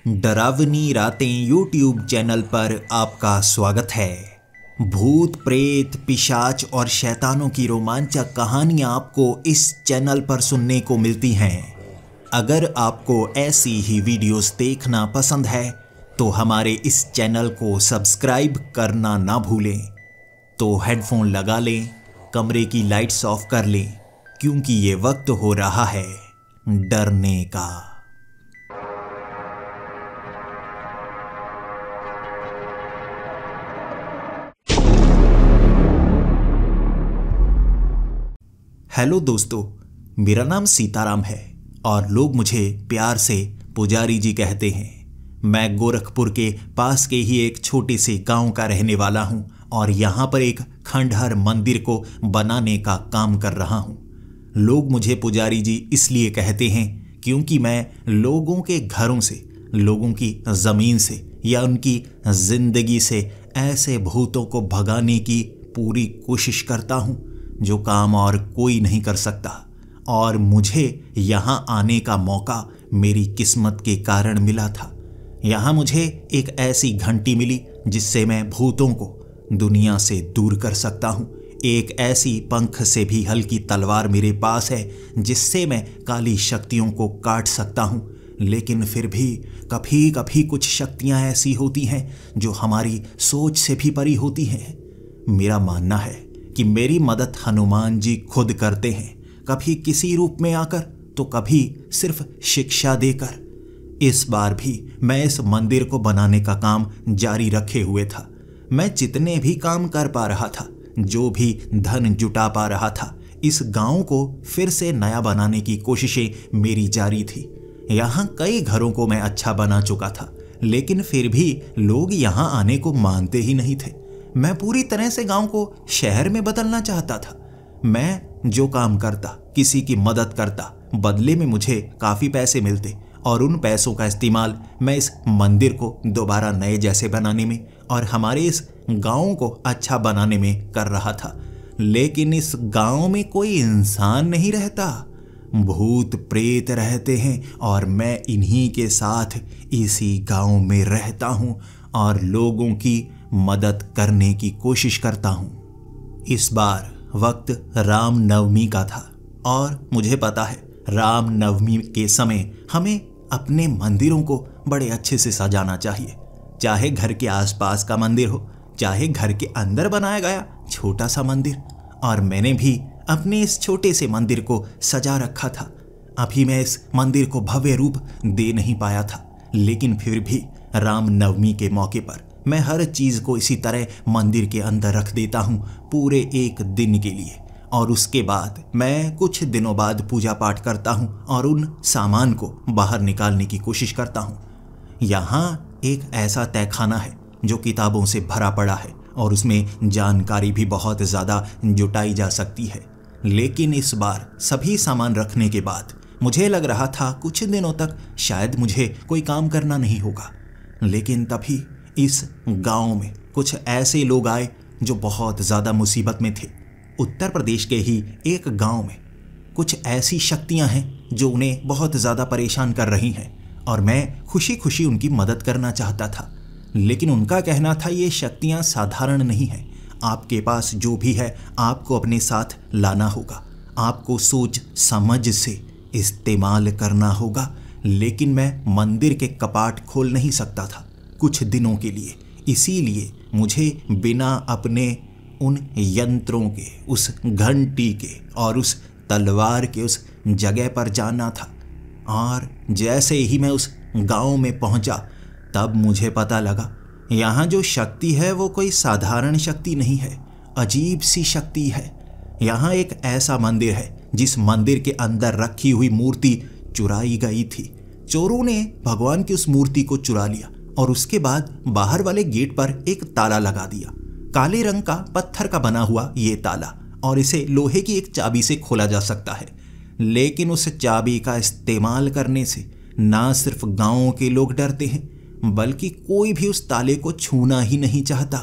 डरावनी रातें YouTube channel पर आपका स्वागत है। भूत प्रेत पिशाच और शैतानों की रोमांचक कहानियां आपको इस चैनल पर सुनने को मिलती हैं। अगर आपको ऐसी ही वीडियोस देखना पसंद है तो हमारे इस चैनल को सब्सक्राइब करना ना भूलें। तो हेडफोन लगा लें, कमरे की लाइट्स ऑफ कर लें, क्योंकि ये वक्त हो रहा है डरने का। हेलो दोस्तों, मेरा नाम सीताराम है और लोग मुझे प्यार से पुजारी जी कहते हैं। मैं गोरखपुर के पास के ही एक छोटे से गांव का रहने वाला हूं और यहां पर एक खंडहर मंदिर को बनाने का काम कर रहा हूं। लोग मुझे पुजारी जी इसलिए कहते हैं क्योंकि मैं लोगों के घरों से, लोगों की ज़मीन से या उनकी ज़िंदगी से ऐसे भूतों को भगाने की पूरी कोशिश करता हूं जो काम और कोई नहीं कर सकता। और मुझे यहाँ आने का मौका मेरी किस्मत के कारण मिला था। यहाँ मुझे एक ऐसी घंटी मिली जिससे मैं भूतों को दुनिया से दूर कर सकता हूँ। एक ऐसी पंख से भी हल्की तलवार मेरे पास है जिससे मैं काली शक्तियों को काट सकता हूँ। लेकिन फिर भी कभी कभी कुछ शक्तियाँ ऐसी होती हैं जो हमारी सोच से भी परी होती हैं। मेरा मानना है कि मेरी मदद हनुमान जी खुद करते हैं, कभी किसी रूप में आकर तो कभी सिर्फ शिक्षा देकर। इस बार भी मैं इस मंदिर को बनाने का काम जारी रखे हुए था। मैं जितने भी काम कर पा रहा था, जो भी धन जुटा पा रहा था, इस गांव को फिर से नया बनाने की कोशिशें मेरी जारी थी। यहाँ कई घरों को मैं अच्छा बना चुका था, लेकिन फिर भी लोग यहाँ आने को मानते ही नहीं थे। मैं पूरी तरह से गांव को शहर में बदलना चाहता था। मैं जो काम करता, किसी की मदद करता, बदले में मुझे काफ़ी पैसे मिलते और उन पैसों का इस्तेमाल मैं इस मंदिर को दोबारा नए जैसे बनाने में और हमारे इस गांव को अच्छा बनाने में कर रहा था। लेकिन इस गांव में कोई इंसान नहीं रहता, भूत प्रेत रहते हैं और मैं इन्हीं के साथ इसी गांव में रहता हूँ और लोगों की मदद करने की कोशिश करता हूँ। इस बार वक्त राम नवमी का था और मुझे पता है राम नवमी के समय हमें अपने मंदिरों को बड़े अच्छे से सजाना चाहिए। चाहे घर के आसपास का मंदिर हो, चाहे घर के अंदर बनाया गया छोटा सा मंदिर। और मैंने भी अपने इस छोटे से मंदिर को सजा रखा था। अभी मैं इस मंदिर को भव्य रूप दे नहीं पाया था, लेकिन फिर भी राम नवमी के मौके पर मैं हर चीज़ को इसी तरह मंदिर के अंदर रख देता हूँ पूरे एक दिन के लिए। और उसके बाद मैं कुछ दिनों बाद पूजा पाठ करता हूँ और उन सामान को बाहर निकालने की कोशिश करता हूँ। यहाँ एक ऐसा तहखाना है जो किताबों से भरा पड़ा है और उसमें जानकारी भी बहुत ज़्यादा जुटाई जा सकती है। लेकिन इस बार सभी सामान रखने के बाद मुझे लग रहा था कुछ दिनों तक शायद मुझे कोई काम करना नहीं होगा। लेकिन तभी इस गांव में कुछ ऐसे लोग आए जो बहुत ज़्यादा मुसीबत में थे। उत्तर प्रदेश के ही एक गांव में कुछ ऐसी शक्तियां हैं जो उन्हें बहुत ज़्यादा परेशान कर रही हैं और मैं खुशी खुशी उनकी मदद करना चाहता था। लेकिन उनका कहना था ये शक्तियां साधारण नहीं हैं, आपके पास जो भी है आपको अपने साथ लाना होगा, आपको सोच समझ से इस्तेमाल करना होगा। लेकिन मैं मंदिर के कपाट खोल नहीं सकता था कुछ दिनों के लिए, इसीलिए मुझे बिना अपने उन यंत्रों के, उस घंटी के और उस तलवार के उस जगह पर जाना था। और जैसे ही मैं उस गांव में पहुंचा तब मुझे पता लगा यहाँ जो शक्ति है वो कोई साधारण शक्ति नहीं है, अजीब सी शक्ति है। यहाँ एक ऐसा मंदिर है जिस मंदिर के अंदर रखी हुई मूर्ति चुराई गई थी। चोरों ने भगवान की उस मूर्ति को चुरा लिया और उसके बाद बाहर वाले गेट पर एक ताला लगा दिया। काले रंग का पत्थर का बना हुआ ये ताला, और इसे लोहे की एक चाबी से खोला जा सकता है। लेकिन उस चाबी का इस्तेमाल करने से ना सिर्फ गांव के लोग डरते हैं, बल्कि कोई भी उस ताले को छूना ही नहीं चाहता,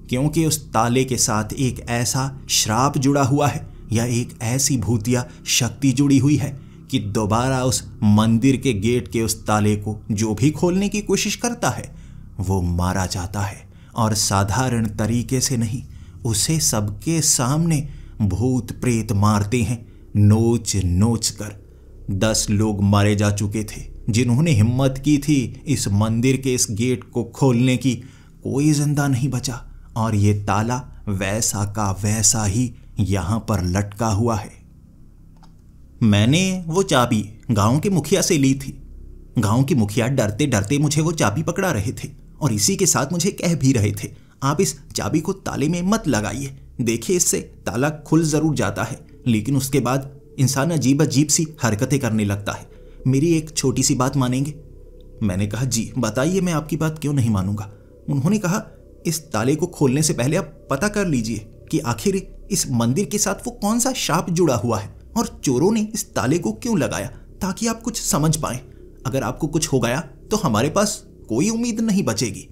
क्योंकि उस ताले के साथ एक ऐसा श्राप जुड़ा हुआ है या एक ऐसी भूतिया शक्ति जुड़ी हुई है कि दोबारा उस मंदिर के गेट के उस ताले को जो भी खोलने की कोशिश करता है वो मारा जाता है, और साधारण तरीके से नहीं, उसे सबके सामने भूत प्रेत मारते हैं, नोच नोच कर। 10 लोग मारे जा चुके थे जिन्होंने हिम्मत की थी इस मंदिर के इस गेट को खोलने की। कोई जिंदा नहीं बचा, और ये ताला वैसा का वैसा ही यहां पर लटका हुआ है। मैंने वो चाबी गांव के मुखिया से ली थी। गांव के मुखिया डरते डरते मुझे वो चाबी पकड़ा रहे थे, और इसी के साथ मुझे कह भी रहे थे, आप इस चाबी को ताले में मत लगाइए, देखिए इससे ताला खुल जरूर जाता है, लेकिन उसके बाद इंसान अजीब अजीब सी हरकतें करने लगता है। मेरी एक छोटी सी बात मानेंगे? मैंने कहा, जी बताइए, मैं आपकी बात क्यों नहीं मानूंगा। उन्होंने कहा, इस ताले को खोलने से पहले आप पता कर लीजिए कि आखिर इस मंदिर के साथ वो कौन सा शाप जुड़ा हुआ है, और चोरों ने इस ताले को क्यों लगाया, ताकि आप कुछ समझ पाएं। अगर आपको कुछ हो गया तो हमारे पास कोई उम्मीद नहीं बचेगी।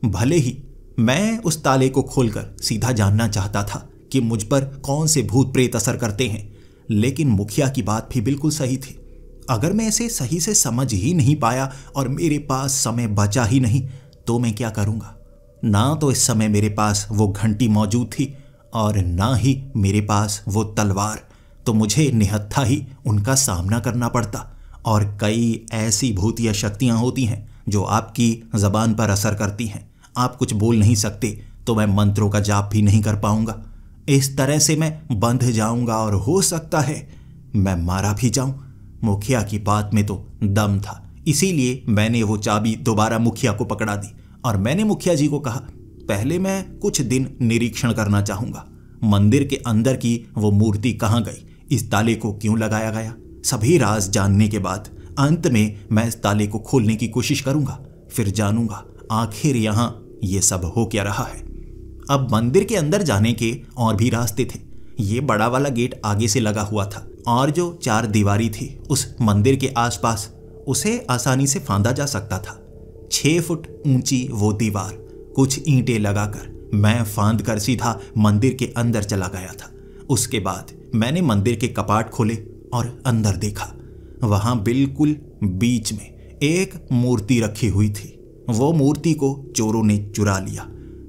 भले ही मैं उस ताले को खोलकर सीधा जानना चाहता था कि मुझ पर कौन से भूत प्रेत असर करते हैं, लेकिन मुखिया की बात भी बिल्कुल सही थी। अगर मैं इसे सही से समझ ही नहीं पाया और मेरे पास समय बचा ही नहीं, तो मैं क्या करूंगा। ना तो इस समय मेरे पास वो घंटी मौजूद थी, और ना ही मेरे पास वो तलवार, तो मुझे निहत्था ही उनका सामना करना पड़ता। और कई ऐसी भूतिया शक्तियां होती हैं जो आपकी जबान पर असर करती हैं। आप कुछ बोल नहीं सकते तो मैं मंत्रों का जाप भी नहीं कर पाऊंगा। इस तरह से मैं बंध जाऊंगा, और हो सकता है मैं मारा भी जाऊं। मुखिया की बात में तो दम था, इसीलिए मैंने वो चाबी दोबारा मुखिया को पकड़ा दी, और मैंने मुखिया जी को कहा, पहले मैं कुछ दिन निरीक्षण करना चाहूंगा। मंदिर के अंदर की वो मूर्ति कहाँ गई, इस ताले को क्यों लगाया गया, सभी राज जानने के बाद अंत में मैं इस ताले को खोलने की कोशिश करूंगा। फिर जानूंगा आखिर यहां ये सब हो क्या रहा है। अब मंदिर के अंदर जाने के और भी रास्ते थे। ये बड़ा वाला गेट आगे से लगा हुआ था, और जो 4 दीवारी थी उस मंदिर के आसपास, उसे आसानी से फांदा जा सकता था। 6 फुट ऊंची वो दीवार, कुछ ईंटें लगाकर मैं फांद कर सीधा मंदिर के अंदर चला गया था। उसके बाद मैंने मंदिर के कपाट खोले और अंदर देखा। वहां बिल्कुल बीच में एक मूर्ति रखी हुई थी। वो मूर्ति को चोरों ने चुरा लिया।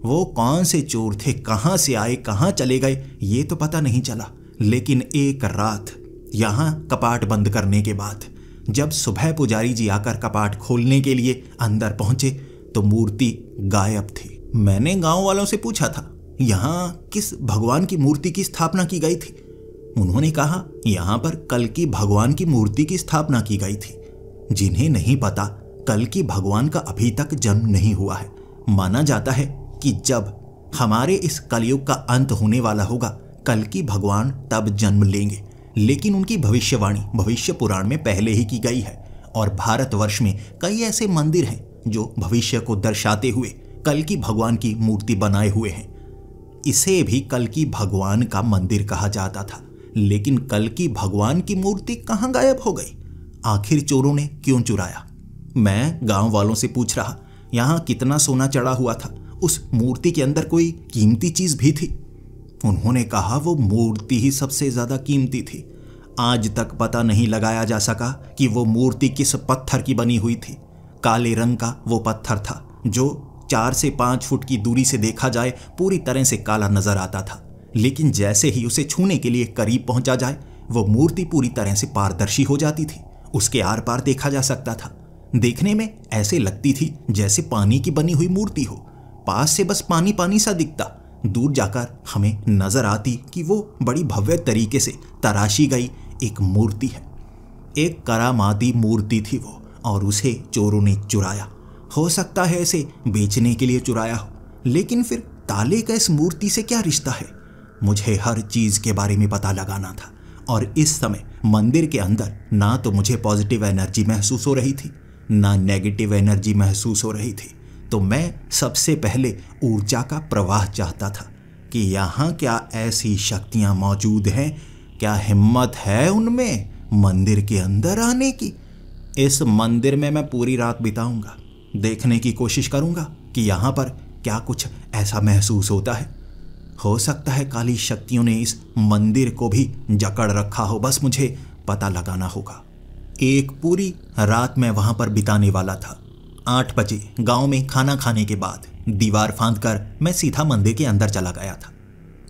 वो कौन से चोर थे, कहां से आए, कहां चले गए, ये तो पता नहीं चला। लेकिन एक रात यहां कपाट बंद करने के बाद जब सुबह पुजारी जी आकर कपाट खोलने के लिए अंदर पहुंचे तो मूर्ति गायब थी। मैंने गांव वालों से पूछा था, यहां किस भगवान की मूर्ति की स्थापना की गई थी। उन्होंने कहा, यहां पर कल्कि भगवान की मूर्ति की स्थापना की गई थी। जिन्हें नहीं पता, कल्कि भगवान का अभी तक जन्म नहीं हुआ है। माना जाता है कि जब हमारे इस कलयुग का अंत होने वाला होगा, कल्कि भगवान तब जन्म लेंगे। लेकिन उनकी भविष्यवाणी भविष्य पुराण में पहले ही की गई है, और भारतवर्ष में कई ऐसे मंदिर हैं जो भविष्य को दर्शाते हुए कल्कि भगवान की मूर्ति बनाए हुए हैं। इसे भी कल्कि भगवान का मंदिर कहा जाता था। लेकिन कल्कि भगवान की मूर्ति कहां गायब हो गई, आखिर चोरों ने क्यों चुराया। मैं गांव वालों से पूछ रहा, यहां कितना सोना चढ़ा हुआ था, उस मूर्ति के अंदर कोई कीमती चीज भी थी। उन्होंने कहा, वो मूर्ति ही सबसे ज्यादा कीमती थी। आज तक पता नहीं लगाया जा सका कि वो मूर्ति किस पत्थर की बनी हुई थी। काले रंग का वो पत्थर था, जो 4 से 5 फुट की दूरी से देखा जाए पूरी तरह से काला नजर आता था। लेकिन जैसे ही उसे छूने के लिए करीब पहुंचा जाए, वो मूर्ति पूरी तरह से पारदर्शी हो जाती थी। उसके आर पार देखा जा सकता था। देखने में ऐसे लगती थी जैसे पानी की बनी हुई मूर्ति हो। पास से बस पानी पानी सा दिखता, दूर जाकर हमें नजर आती कि वो बड़ी भव्य तरीके से तराशी गई एक मूर्ति है। एक करामाती मूर्ति थी वो, और उसे चोरों ने चुराया। हो सकता है इसे बेचने के लिए चुराया हो, लेकिन फिर ताले का इस मूर्ति से क्या रिश्ता है। मुझे हर चीज के बारे में पता लगाना था, और इस समय मंदिर के अंदर ना तो मुझे पॉजिटिव एनर्जी महसूस हो रही थी, ना नेगेटिव एनर्जी महसूस हो रही थी। तो मैं सबसे पहले ऊर्जा का प्रवाह चाहता था कि यहाँ क्या ऐसी शक्तियाँ मौजूद हैं, क्या हिम्मत है उनमें मंदिर के अंदर आने की। इस मंदिर में मैं पूरी रात बिताऊंगा, देखने की कोशिश करूंगा कि यहाँ पर क्या कुछ ऐसा महसूस होता है। हो सकता है काली शक्तियों ने इस मंदिर को भी जकड़ रखा हो, बस मुझे पता लगाना होगा। एक पूरी रात मैं वहां पर बिताने वाला था। 8 बजे गांव में खाना खाने के बाद दीवार फांदकर मैं सीधा मंदिर के अंदर चला गया था।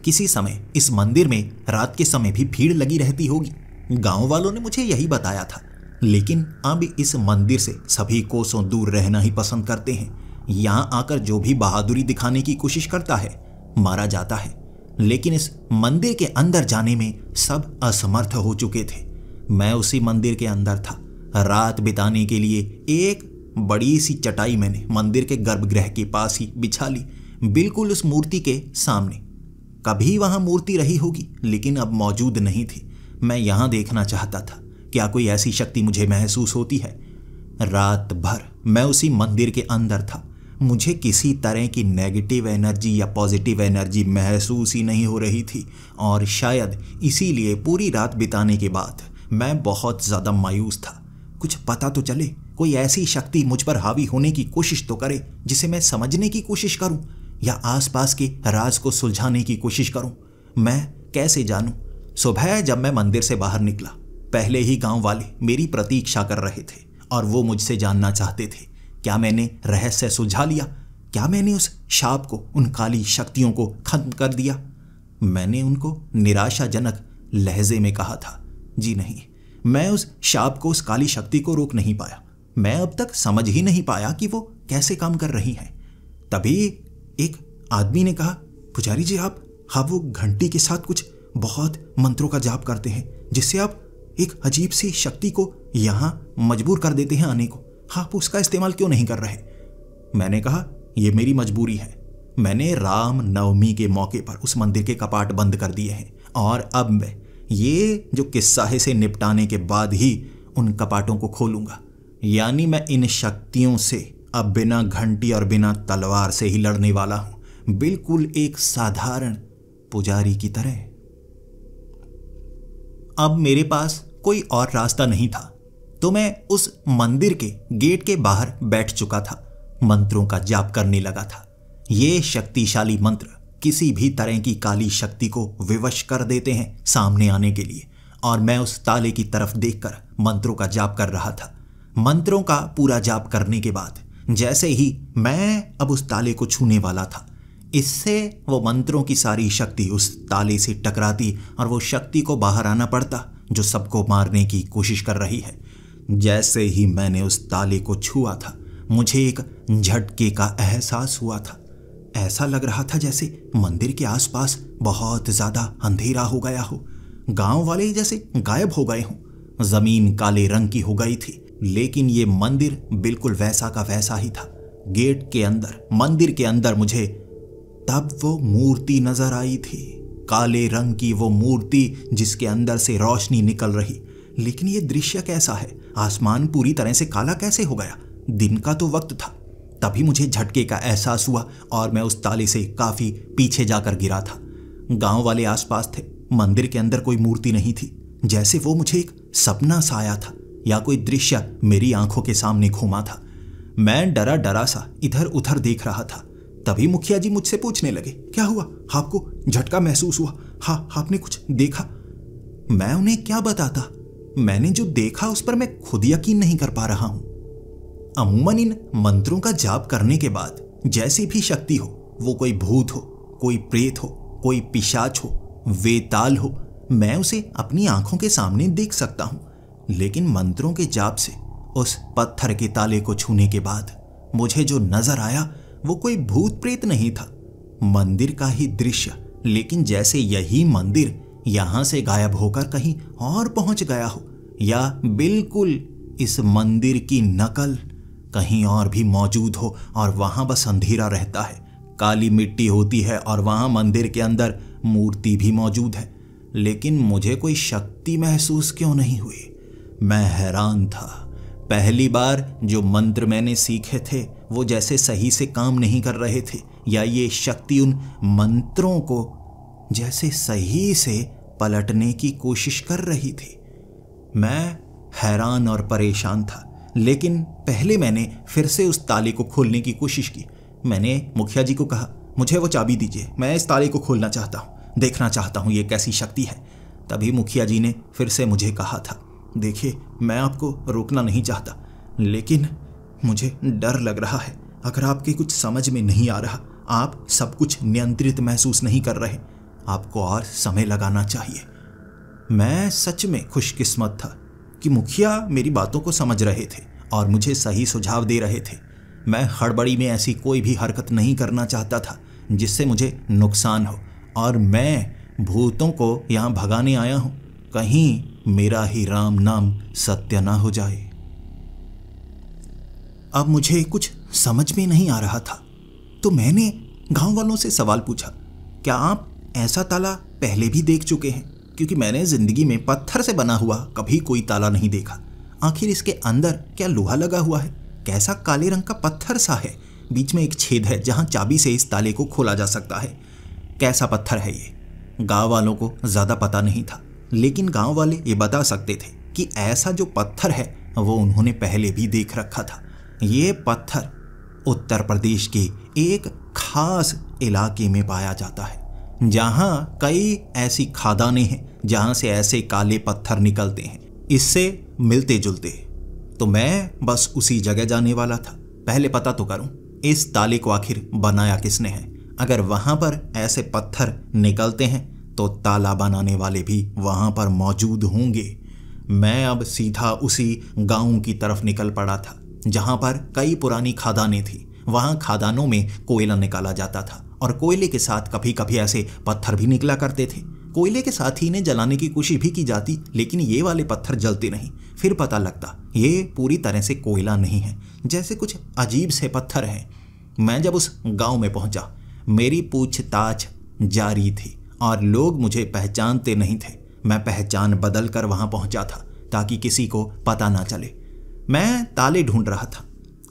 किसी समय इस मंदिर में रात के समय भी भीड़ लगी रहती होगी, गांव वालों ने मुझे यही बताया था। लेकिन अब इस मंदिर से सभी कोसों दूर रहना ही पसंद करते हैं। यहां आकर जो भी बहादुरी दिखाने की कोशिश करता है मारा जाता है। लेकिन इस मंदिर के अंदर जाने में सब असमर्थ हो चुके थे। मैं उसी मंदिर के अंदर था। रात बिताने के लिए एक बड़ी सी चटाई मैंने मंदिर के गर्भगृह के पास ही बिछा ली, बिल्कुल उस मूर्ति के सामने। कभी वहां मूर्ति रही होगी लेकिन अब मौजूद नहीं थी। मैं यहां देखना चाहता था, क्या कोई ऐसी शक्ति मुझे महसूस होती है। रात भर मैं उसी मंदिर के अंदर था। मुझे किसी तरह की नेगेटिव एनर्जी या पॉजिटिव एनर्जी महसूस ही नहीं हो रही थी, और शायद इसीलिए पूरी रात बिताने के बाद मैं बहुत ज़्यादा मायूस था। कुछ पता तो चले, कोई ऐसी शक्ति मुझ पर हावी होने की कोशिश तो करे जिसे मैं समझने की कोशिश करूं, या आसपास के राज को सुलझाने की कोशिश करूं। मैं कैसे जानूं? सुबह जब मैं मंदिर से बाहर निकला, पहले ही गांव वाले मेरी प्रतीक्षा कर रहे थे और वो मुझसे जानना चाहते थे, क्या मैंने रहस्य सुलझा लिया? क्या मैंने उस शाप को, उन काली शक्तियों को खत्म कर दिया? मैंने उनको निराशाजनक लहजे में कहा था, जी नहीं, मैं उस शाप को, उस काली शक्ति को रोक नहीं पाया। मैं अब तक समझ ही नहीं पाया कि वो कैसे काम कर रही है। तभी एक आदमी ने कहा, पुजारी जी आप वो घंटी के साथ कुछ बहुत मंत्रों का जाप करते हैं, जिससे आप एक अजीब सी शक्ति को यहाँ मजबूर कर देते हैं आने को। आप उसका इस्तेमाल क्यों नहीं कर रहे? मैंने कहा, यह मेरी मजबूरी है। मैंने राम नवमी के मौके पर उस मंदिर के कपाट बंद कर दिए हैं, और अब मैं ये जो किस्सा है इसे निपटाने के बाद ही उन कपाटों को खोलूंगा। यानी मैं इन शक्तियों से अब बिना घंटी और बिना तलवार से ही लड़ने वाला हूं, बिल्कुल एक साधारण पुजारी की तरह। अब मेरे पास कोई और रास्ता नहीं था, तो मैं उस मंदिर के गेट के बाहर बैठ चुका था। मंत्रों का जाप करने लगा था। ये शक्तिशाली मंत्र किसी भी तरह की काली शक्ति को विवश कर देते हैं सामने आने के लिए, और मैं उस ताले की तरफ देखकर मंत्रों का जाप कर रहा था। मंत्रों का पूरा जाप करने के बाद जैसे ही मैं अब उस ताले को छूने वाला था, इससे वो मंत्रों की सारी शक्ति उस ताले से टकराती और वो शक्ति को बाहर आना पड़ता जो सबको मारने की कोशिश कर रही है। जैसे ही मैंने उस ताले को छुआ था, मुझे एक झटके का एहसास हुआ था। ऐसा लग रहा था जैसे मंदिर के आसपास बहुत ज्यादा अंधेरा हो गया हो, गांव वाले जैसे गायब हो गए हों, जमीन काले रंग की हो गई थी। लेकिन ये मंदिर बिल्कुल वैसा का वैसा ही था। गेट के अंदर, मंदिर के अंदर मुझे तब वो मूर्ति नजर आई थी, काले रंग की वो मूर्ति जिसके अंदर से रोशनी निकल रही। लेकिन ये दृश्य कैसा है? आसमान पूरी तरह से काला कैसे हो गया? दिन का तो वक्त था। तभी मुझे झटके का एहसास हुआ और मैं उस ताले से काफी पीछे जाकर गिरा था। गांव वाले आसपास थे, मंदिर के अंदर कोई मूर्ति नहीं थी। जैसे वो मुझे एक सपना सा आया था या कोई दृश्य मेरी आंखों के सामने घूमा था। मैं डरा डरा सा इधर उधर देख रहा था। तभी मुखिया जी मुझसे पूछने लगे, क्या हुआ? आपको झटका महसूस हुआ? हाँ, आपने कुछ देखा? मैं उन्हें क्या बताता? मैंने जो देखा उस पर मैं खुद यकीन नहीं कर पा रहा हूं। अमूमन इन मंत्रों का जाप करने के बाद जैसी भी शक्ति हो, वो कोई भूत हो, कोई प्रेत हो, कोई पिशाच हो, वेताल हो, मैं उसे अपनी आंखों के सामने देख सकता हूं। लेकिन मंत्रों के जाप से उस पत्थर के ताले को छूने के बाद मुझे जो नजर आया वो कोई भूत प्रेत नहीं था, मंदिर का ही दृश्य। लेकिन जैसे यही मंदिर यहां से गायब होकर कहीं और पहुंच गया हो, या बिल्कुल इस मंदिर की नकल कहीं और भी मौजूद हो और वहां बस अंधेरा रहता है, काली मिट्टी होती है और वहां मंदिर के अंदर मूर्ति भी मौजूद है, लेकिन मुझे कोई शक्ति महसूस क्यों नहीं हुई? मैं हैरान था। पहली बार जो मंत्र मैंने सीखे थे वो जैसे सही से काम नहीं कर रहे थे, या ये शक्ति उन मंत्रों को जैसे सही से पलटने की कोशिश कर रही थी। मैं हैरान और परेशान था। लेकिन पहले मैंने फिर से उस ताले को खोलने की कोशिश की। मैंने मुखिया जी को कहा, मुझे वो चाबी दीजिए, मैं इस ताले को खोलना चाहता हूँ, देखना चाहता हूँ ये कैसी शक्ति है। तभी मुखिया जी ने फिर से मुझे कहा था, देखिए, मैं आपको रोकना नहीं चाहता, लेकिन मुझे डर लग रहा है। अगर आपके कुछ समझ में नहीं आ रहा, आप सब कुछ नियंत्रित महसूस नहीं कर रहे, आपको और समय लगाना चाहिए। मैं सच में खुशकिस्मत था कि मुखिया मेरी बातों को समझ रहे थे और मुझे सही सुझाव दे रहे थे। मैं हड़बड़ी में ऐसी कोई भी हरकत नहीं करना चाहता था जिससे मुझे नुकसान हो, और मैं भूतों को यहाँ भगाने आया हूँ। कहीं मेरा ही राम नाम सत्य ना हो जाए। अब मुझे कुछ समझ में नहीं आ रहा था, तो मैंने गांव वालों से सवाल पूछा, क्या आप ऐसा ताला पहले भी देख चुके हैं? क्योंकि मैंने जिंदगी में पत्थर से बना हुआ कभी कोई ताला नहीं देखा। आखिर इसके अंदर क्या लोहा लगा हुआ है? कैसा काले रंग का पत्थर सा है? बीच में एक छेद है जहां चाबी से इस ताले को खोला जा सकता है। कैसा पत्थर है ये? गांव वालों को ज्यादा पता नहीं था, लेकिन गांव वाले ये बता सकते थे कि ऐसा जो पत्थर है वो उन्होंने पहले भी देख रखा था। ये पत्थर उत्तर प्रदेश के एक खास इलाके में पाया जाता है, जहां कई ऐसी खादानें हैं जहां से ऐसे काले पत्थर निकलते हैं, इससे मिलते जुलते। तो मैं बस उसी जगह जाने वाला था। पहले पता तो करूं इस ताले को आखिर बनाया किसने है। अगर वहां पर ऐसे पत्थर निकलते हैं तो ताला बनाने वाले भी वहां पर मौजूद होंगे। मैं अब सीधा उसी गांव की तरफ निकल पड़ा था जहां पर कई पुरानी खादानें थी। वहां खादानों में कोयला निकाला जाता था और कोयले के साथ कभी कभी ऐसे पत्थर भी निकला करते थे। कोयले के साथ ही इन्हें जलाने की कोशिश भी की जाती, लेकिन ये वाले पत्थर जलते नहीं। फिर पता लगता ये पूरी तरह से कोयला नहीं है, जैसे कुछ अजीब से पत्थर हैं। मैं जब उस गांव में पहुंचा, मेरी पूछताछ जारी थी और लोग मुझे पहचानते नहीं थे। मैं पहचान बदल कर वहां पहुंचा था ताकि किसी को पता ना चले। मैं ताले ढूंढ रहा था।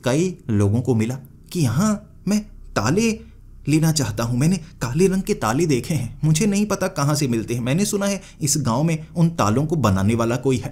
कई लोगों को मिला कि यहाँ मैं ताले लेना चाहता हूँ। मैंने काले रंग के ताले देखे हैं, मुझे नहीं पता कहाँ से मिलते हैं। मैंने सुना है इस गांव में उन तालों को बनाने वाला कोई है।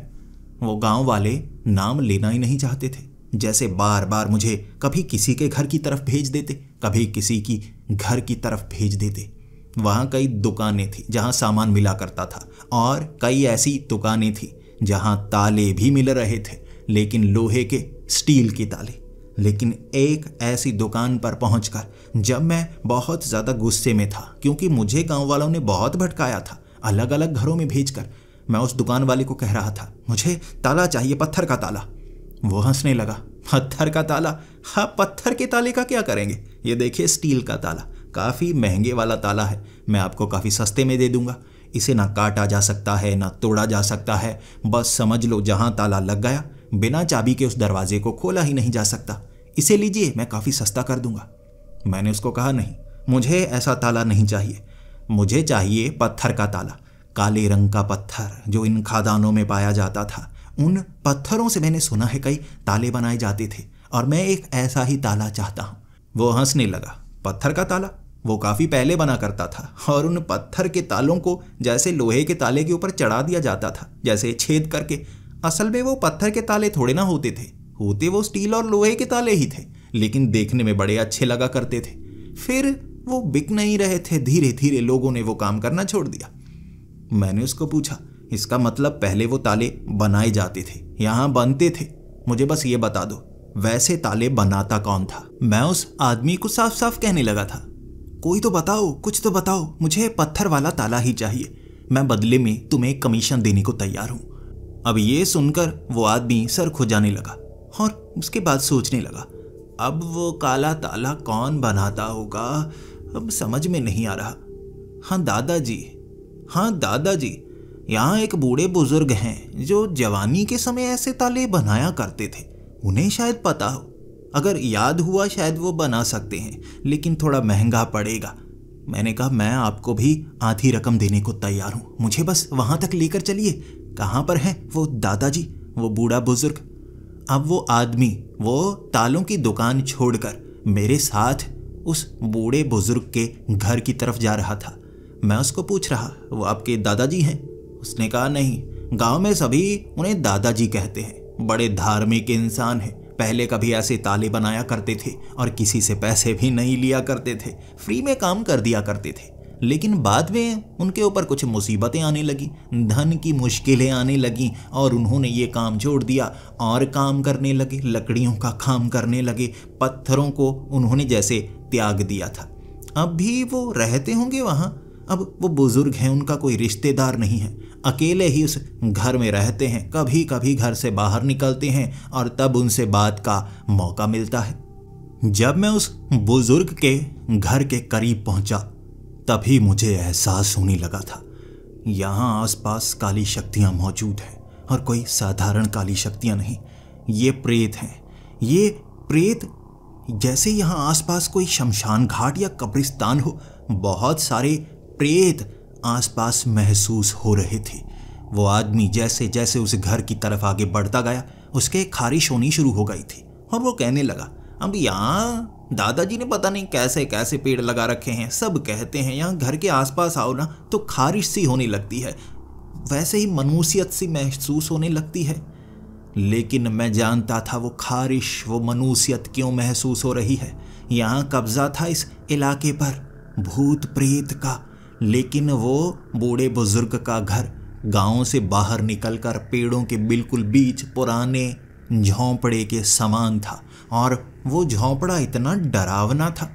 वो गांव वाले नाम लेना ही नहीं चाहते थे, जैसे बार बार मुझे कभी किसी के घर की तरफ भेज देते, कभी किसी की घर की तरफ भेज देते। वहाँ कई दुकानें थी जहाँ सामान मिला करता था, और कई ऐसी दुकानें थी जहाँ ताले भी मिल रहे थे, लेकिन लोहे के, स्टील के ताले। लेकिन एक ऐसी दुकान पर पहुंचकर जब मैं बहुत ज़्यादा गुस्से में था, क्योंकि मुझे गांव वालों ने बहुत भटकाया था अलग अलग घरों में भेजकर, मैं उस दुकान वाले को कह रहा था मुझे ताला चाहिए, पत्थर का ताला। वो हंसने लगा, पत्थर का ताला? हाँ, पत्थर के ताले का क्या करेंगे? ये देखिए स्टील का ताला, काफ़ी महंगे वाला ताला है, मैं आपको काफ़ी सस्ते में दे दूंगा। इसे ना काटा जा सकता है ना तोड़ा जा सकता है, बस समझ लो जहाँ ताला लग गया बिना चाबी के उस दरवाजे को खोला ही नहीं जा सकता। इसे लीजिए, मैं काफ़ी सस्ता कर दूंगा। मैंने उसको कहा नहीं, मुझे ऐसा ताला नहीं चाहिए, मुझे चाहिए पत्थर का ताला, काले रंग का पत्थर जो इन खादानों में पाया जाता था। उन पत्थरों से मैंने सुना है कई ताले बनाए जाते थे, और मैं एक ऐसा ही ताला चाहता हूँ। वो हंसने लगा, पत्थर का ताला? वो काफ़ी पहले बना करता था, और उन पत्थर के तालों को जैसे लोहे के ताले के ऊपर चढ़ा दिया जाता था, जैसे छेद करके। असल में वो पत्थर के ताले थोड़े ना होते थे, होते वो स्टील और लोहे के ताले ही थे, लेकिन देखने में बड़े अच्छे लगा करते थे। फिर वो बिक नहीं रहे थे, धीरे धीरे लोगों ने वो काम करना छोड़ दिया। मैंने उसको पूछा, इसका मतलब पहले वो ताले बनाए जाते थे, यहाँ बनते थे? मुझे बस ये बता दो, वैसे ताले बनाता कौन था? मैं उस आदमी को साफ साफ कहने लगा था, कोई तो बताओ, कुछ तो बताओ, मुझे पत्थर वाला ताला ही चाहिए, मैं बदले में तुम्हें कमीशन देने को तैयार हूँ। अब ये सुनकर वो आदमी सर खुजाने लगा और उसके बाद सोचने लगा, अब वो काला ताला कौन बनाता होगा, अब समझ में नहीं आ रहा। हाँ दादाजी, यहाँ एक बूढ़े बुजुर्ग हैं जो जवानी के समय ऐसे ताले बनाया करते थे, उन्हें शायद पता हो, अगर याद हुआ शायद वो बना सकते हैं, लेकिन थोड़ा महंगा पड़ेगा। मैंने कहा, मैं आपको भी आधी रकम देने को तैयार हूँ, मुझे बस वहाँ तक लेकर चलिए। कहाँ पर हैं वो दादाजी, वो बूढ़ा बुजुर्ग? अब वो आदमी वो तालों की दुकान छोड़कर मेरे साथ उस बूढ़े बुजुर्ग के घर की तरफ जा रहा था। मैं उसको पूछ रहा, वो आपके दादाजी हैं? उसने कहा, नहीं, गांव में सभी उन्हें दादाजी कहते हैं, बड़े धार्मिक इंसान हैं, पहले कभी ऐसे ताले बनाया करते थे और किसी से पैसे भी नहीं लिया करते थे, फ्री में काम कर दिया करते थे। लेकिन बाद में उनके ऊपर कुछ मुसीबतें आने लगी, धन की मुश्किलें आने लगी और उन्होंने ये काम छोड़ दिया और काम करने लगे, लकड़ियों का काम करने लगे, पत्थरों को उन्होंने जैसे त्याग दिया था। अब भी वो रहते होंगे वहाँ। अब वो बुजुर्ग हैं, उनका कोई रिश्तेदार नहीं है, अकेले ही उस घर में रहते हैं, कभी कभी घर से बाहर निकलते हैं और तब उनसे बात का मौका मिलता है। जब मैं उस बुजुर्ग के घर के करीब पहुंचा तभी मुझे एहसास होने लगा था यहाँ आसपास काली शक्तियां मौजूद हैं और कोई साधारण काली शक्तियां नहीं, ये प्रेत हैं। ये प्रेत जैसे यहाँ आसपास कोई शमशान घाट या कब्रिस्तान हो, बहुत सारे प्रेत आसपास महसूस हो रहे थे। वो आदमी जैसे जैसे उस घर की तरफ आगे बढ़ता गया उसके खारिश होनी शुरू हो गई थी और वो कहने लगा, अब यहाँ दादाजी ने पता नहीं कैसे कैसे पेड़ लगा रखे हैं, सब कहते हैं यहाँ घर के आसपास आओ ना तो खारिश सी होने लगती है, वैसे ही मनुष्यत सी महसूस होने लगती है। लेकिन मैं जानता था वो खारिश, वो मनुष्यत क्यों महसूस हो रही है। यहाँ कब्जा था इस इलाके पर भूत प्रेत का, लेकिन वो बूढ़े बुजुर्ग का घर गांव से बाहर निकलकर पेड़ों के बिल्कुल बीच पुराने झोंपड़े के समान था और वो झोंपड़ा इतना डरावना था।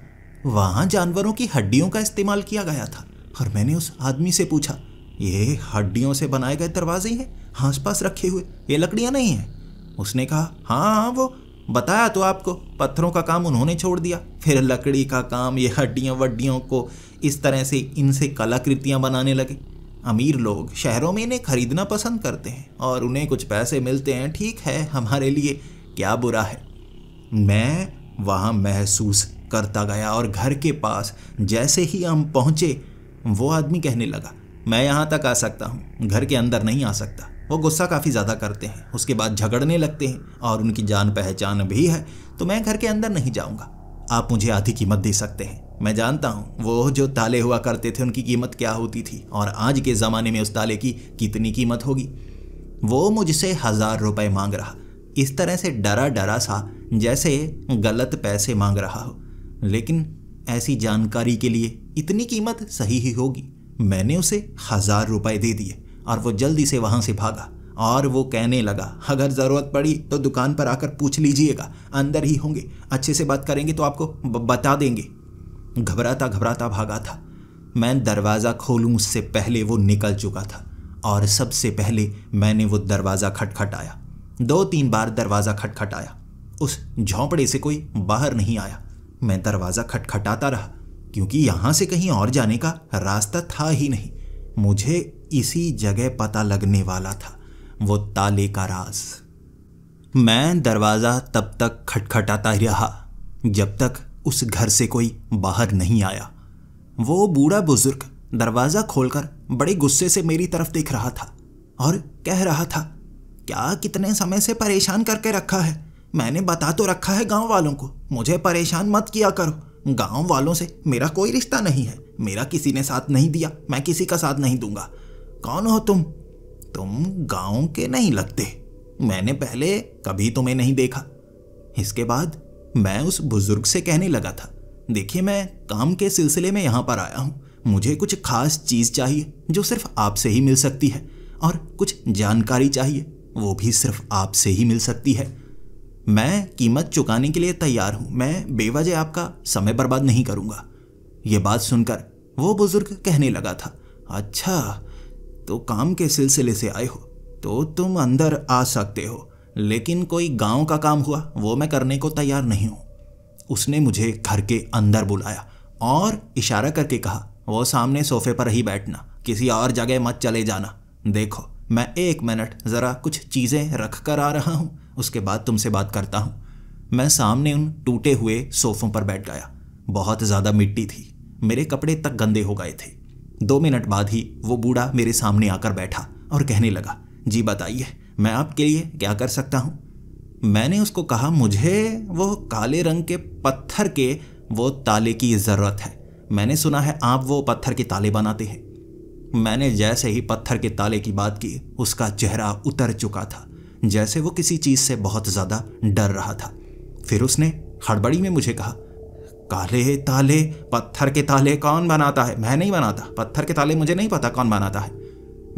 वहाँ जानवरों की हड्डियों का इस्तेमाल किया गया था और मैंने उस आदमी से पूछा, ये हड्डियों से बनाए गए दरवाजे हैं आसपास रखे हुए, ये लकड़ियाँ नहीं हैं? उसने कहा हाँ, वो बताया तो आपको, पत्थरों का काम उन्होंने छोड़ दिया, फिर लकड़ी का काम, ये हड्डियाँ वड्डियों को इस तरह से इनसे कलाकृतियाँ बनाने लगे। अमीर लोग शहरों में इन्हें खरीदना पसंद करते हैं और उन्हें कुछ पैसे मिलते हैं, ठीक है, हमारे लिए क्या बुरा है। मैं वहाँ महसूस करता गया और घर के पास जैसे ही हम पहुँचे वो आदमी कहने लगा, मैं यहाँ तक आ सकता हूँ, घर के अंदर नहीं आ सकता। वो गुस्सा काफ़ी ज़्यादा करते हैं, उसके बाद झगड़ने लगते हैं और उनकी जान पहचान भी है, तो मैं घर के अंदर नहीं जाऊँगा। आप मुझे आधी कीमत दे सकते हैं। मैं जानता हूँ वो जो ताले हुआ करते थे उनकी कीमत क्या होती थी और आज के ज़माने में उस ताले की कितनी कीमत होगी। वो मुझसे 1000 रुपये मांग रहा, इस तरह से डरा डरा सा जैसे गलत पैसे मांग रहा हो, लेकिन ऐसी जानकारी के लिए इतनी कीमत सही ही होगी। मैंने उसे 1000 रुपये दे दिए और वो जल्दी से वहाँ से भागा और वो कहने लगा, अगर ज़रूरत पड़ी तो दुकान पर आकर पूछ लीजिएगा, अंदर ही होंगे, अच्छे से बात करेंगे तो आपको बता देंगे। घबराता घबराता भागा था। मैं दरवाज़ा खोलूं उससे पहले वो निकल चुका था और सबसे पहले मैंने वो दरवाज़ा खटखटाया। 2-3 बार दरवाज़ा खटखटाया, उस झोंपड़े से कोई बाहर नहीं आया। मैं दरवाज़ा खटखटाता रहा क्योंकि यहाँ से कहीं और जाने का रास्ता था ही नहीं। मुझे इसी जगह पता लगने वाला था वो ताले का राज। मैं दरवाज़ा तब तक खटखटाता ही रहा जब तक उस घर से कोई बाहर नहीं आया। वो बूढ़ा बुजुर्ग दरवाज़ा खोलकर बड़े गुस्से से मेरी तरफ देख रहा था और कह रहा था, क्या कितने समय से परेशान करके रखा है? मैंने बता तो रखा है गांव वालों को, मुझे परेशान मत किया करो। गांव वालों से मेरा कोई रिश्ता नहीं है, मेरा किसी ने साथ नहीं दिया, मैं किसी का साथ नहीं दूंगा। कौन हो तुम? तुम गांव के नहीं लगते, मैंने पहले कभी तुम्हें नहीं देखा। इसके बाद मैं उस बुजुर्ग से कहने लगा था, देखिए मैं काम के सिलसिले में यहाँ पर आया हूँ, मुझे कुछ खास चीज़ चाहिए जो सिर्फ आपसे ही मिल सकती है और कुछ जानकारी चाहिए, वो भी सिर्फ आपसे ही मिल सकती है। मैं कीमत चुकाने के लिए तैयार हूँ, मैं बेवजह आपका समय बर्बाद नहीं करूँगा। ये बात सुनकर वो बुजुर्ग कहने लगा था, अच्छा तो काम के सिलसिले से आए हो तो तुम अंदर आ सकते हो, लेकिन कोई गांव का काम हुआ वो मैं करने को तैयार नहीं हूँ। उसने मुझे घर के अंदर बुलाया और इशारा करके कहा, वो सामने सोफे पर ही बैठना, किसी और जगह मत चले जाना। देखो मैं 1 मिनट ज़रा कुछ चीज़ें रख कर आ रहा हूँ, उसके बाद तुमसे बात करता हूँ। मैं सामने उन टूटे हुए सोफ़ों पर बैठ गया। बहुत ज़्यादा मिट्टी थी, मेरे कपड़े तक गंदे हो गए थे। 2 मिनट बाद ही वो बूढ़ा मेरे सामने आकर बैठा और कहने लगा, जी बताइए मैं आपके लिए क्या कर सकता हूँ। मैंने उसको कहा, मुझे वो काले रंग के पत्थर के वो ताले की ज़रूरत है, मैंने सुना है आप वो पत्थर के ताले बनाते हैं। मैंने जैसे ही पत्थर के ताले की बात की उसका चेहरा उतर चुका था, जैसे वो किसी चीज़ से बहुत ज़्यादा डर रहा था। फिर उसने हड़बड़ी में मुझे कहा, काले ताले, पत्थर के ताले कौन बनाता है? मैं नहीं बनाता। पत्थर के ताले मुझे नहीं पता कौन बनाता है।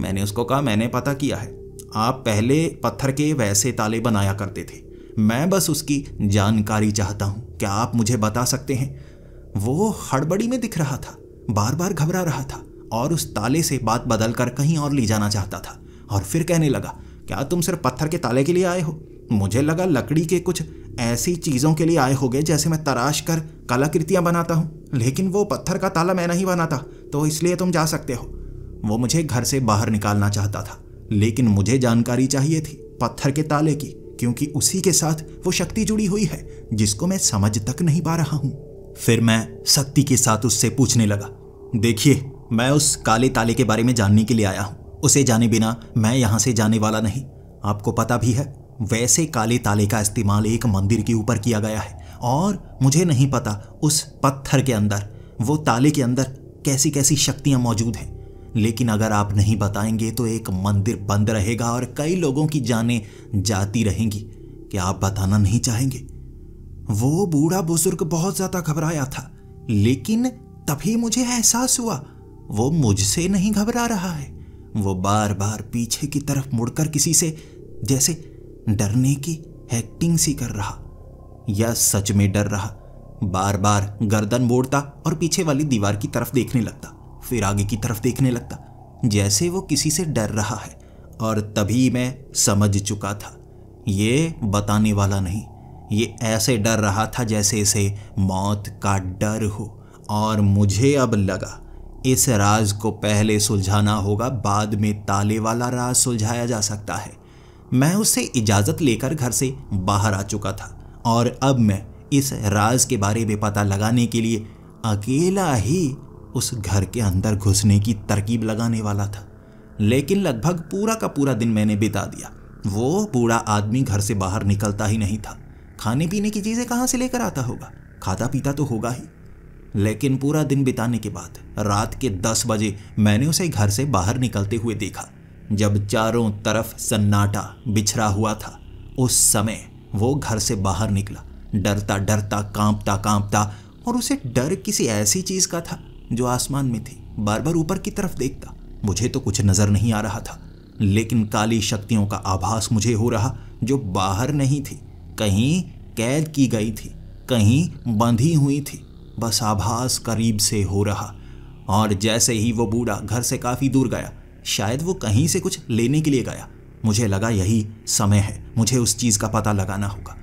मैंने उसको कहा, मैंने पता किया है, आप पहले पत्थर के वैसे ताले बनाया करते थे, मैं बस उसकी जानकारी चाहता हूं, क्या आप मुझे बता सकते हैं? वो हड़बड़ी में दिख रहा था, बार बार घबरा रहा था और उस ताले से बात बदल कर कहीं और ले जाना चाहता था। और फिर कहने लगा, क्या तुम सिर्फ पत्थर के ताले के लिए आए हो? मुझे लगा लकड़ी के कुछ ऐसी चीज़ों के लिए आए होगे जैसे मैं तराश कर कलाकृतियाँ बनाता हूँ, लेकिन वो पत्थर का ताला मैं नहीं बनाता, तो इसलिए तुम जा सकते हो। वो मुझे घर से बाहर निकालना चाहता था, लेकिन मुझे जानकारी चाहिए थी पत्थर के ताले की, क्योंकि उसी के साथ वो शक्ति जुड़ी हुई है जिसको मैं समझ तक नहीं पा रहा हूँ। फिर मैं सख्ती के साथ उससे पूछने लगा, देखिए, मैं उस काले ताले के बारे में जानने के लिए आया हूँ, उसे जाने बिना मैं यहाँ से जाने वाला नहीं। आपको पता भी है, वैसे काले ताले का इस्तेमाल एक मंदिर के ऊपर किया गया है और मुझे नहीं पता उस पत्थर के अंदर, वो ताले के अंदर कैसी कैसी शक्तियाँ मौजूद हैं, लेकिन अगर आप नहीं बताएंगे तो एक मंदिर बंद रहेगा और कई लोगों की जानें जाती रहेंगी। क्या आप बताना नहीं चाहेंगे? वो बूढ़ा बुजुर्ग बहुत ज्यादा घबराया था, लेकिन तभी मुझे एहसास हुआ वो मुझसे नहीं घबरा रहा है। वो बार बार पीछे की तरफ मुड़कर किसी से जैसे डरने की एक्टिंग सी कर रहा, या सच में डर रहा। बार बार गर्दन मोड़ता और पीछे वाली दीवार की तरफ देखने लगता, फिर आगे की तरफ देखने लगता, जैसे वो किसी से डर रहा है। और तभी मैं समझ चुका था, ये बताने वाला नहीं, ये ऐसे डर रहा था जैसे इसे मौत का डर हो। और मुझे अब लगा इस राज को पहले सुलझाना होगा, बाद में ताले वाला राज सुलझाया जा सकता है। मैं उससे इजाज़त लेकर घर से बाहर आ चुका था और अब मैं इस राज के बारे में पता लगाने के लिए अकेला ही उस घर के अंदर घुसने की तरकीब लगाने वाला था। लेकिन लगभग पूरा का पूरा दिन मैंने बिता दिया। वो बूढ़ा आदमी घर से बाहर निकलता ही नहीं था। खाने पीने की चीज़ें कहाँ से लेकर आता होगा? खाता पीता तो होगा ही। लेकिन पूरा दिन बिताने के बाद रात के 10 बजे मैंने उसे घर से बाहर निकलते हुए देखा, जब चारों तरफ सन्नाटा बिछरा हुआ था। उस समय वो घर से बाहर निकला, डरता डरता, कांपता कांपता, और उसे डर किसी ऐसी चीज़ का था जो आसमान में थी। बार बार ऊपर की तरफ देखता। मुझे तो कुछ नज़र नहीं आ रहा था, लेकिन काली शक्तियों का आभास मुझे हो रहा जो बाहर नहीं थी, कहीं कैद की गई थी, कहीं बंधी हुई थी। बस आभास करीब से हो रहा। और जैसे ही वो बूढ़ा घर से काफ़ी दूर गया, शायद वो कहीं से कुछ लेने के लिए गया, मुझे लगा यही समय है, मुझे उस चीज़ का पता लगाना होगा।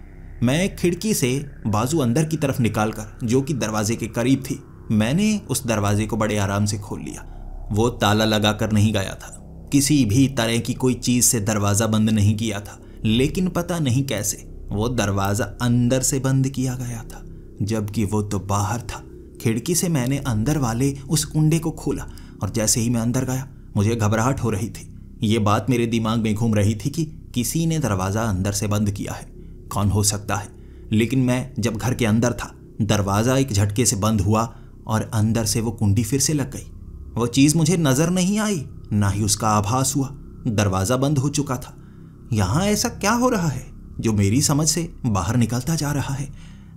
मैं खिड़की से बाजू अंदर की तरफ निकालकर, जो कि दरवाजे के करीब थी, मैंने उस दरवाजे को बड़े आराम से खोल लिया। वो ताला लगा कर नहीं गया था, किसी भी तरह की कोई चीज़ से दरवाज़ा बंद नहीं किया था, लेकिन पता नहीं कैसे वो दरवाज़ा अंदर से बंद किया गया था, जबकि वो तो बाहर था। खिड़की से मैंने अंदर वाले उस कुंडे को खोला और जैसे ही मैं अंदर गया, मुझे घबराहट हो रही थी। ये बात मेरे दिमाग में घूम रही थी कि किसी ने दरवाज़ा अंदर से बंद किया है, कौन हो सकता है। लेकिन मैं जब घर के अंदर था, दरवाज़ा एक झटके से बंद हुआ और अंदर से वो कुंडी फिर से लग गई। वो चीज़ मुझे नज़र नहीं आई, ना ही उसका आभास हुआ। दरवाज़ा बंद हो चुका था। यहाँ ऐसा क्या हो रहा है जो मेरी समझ से बाहर निकलता जा रहा है?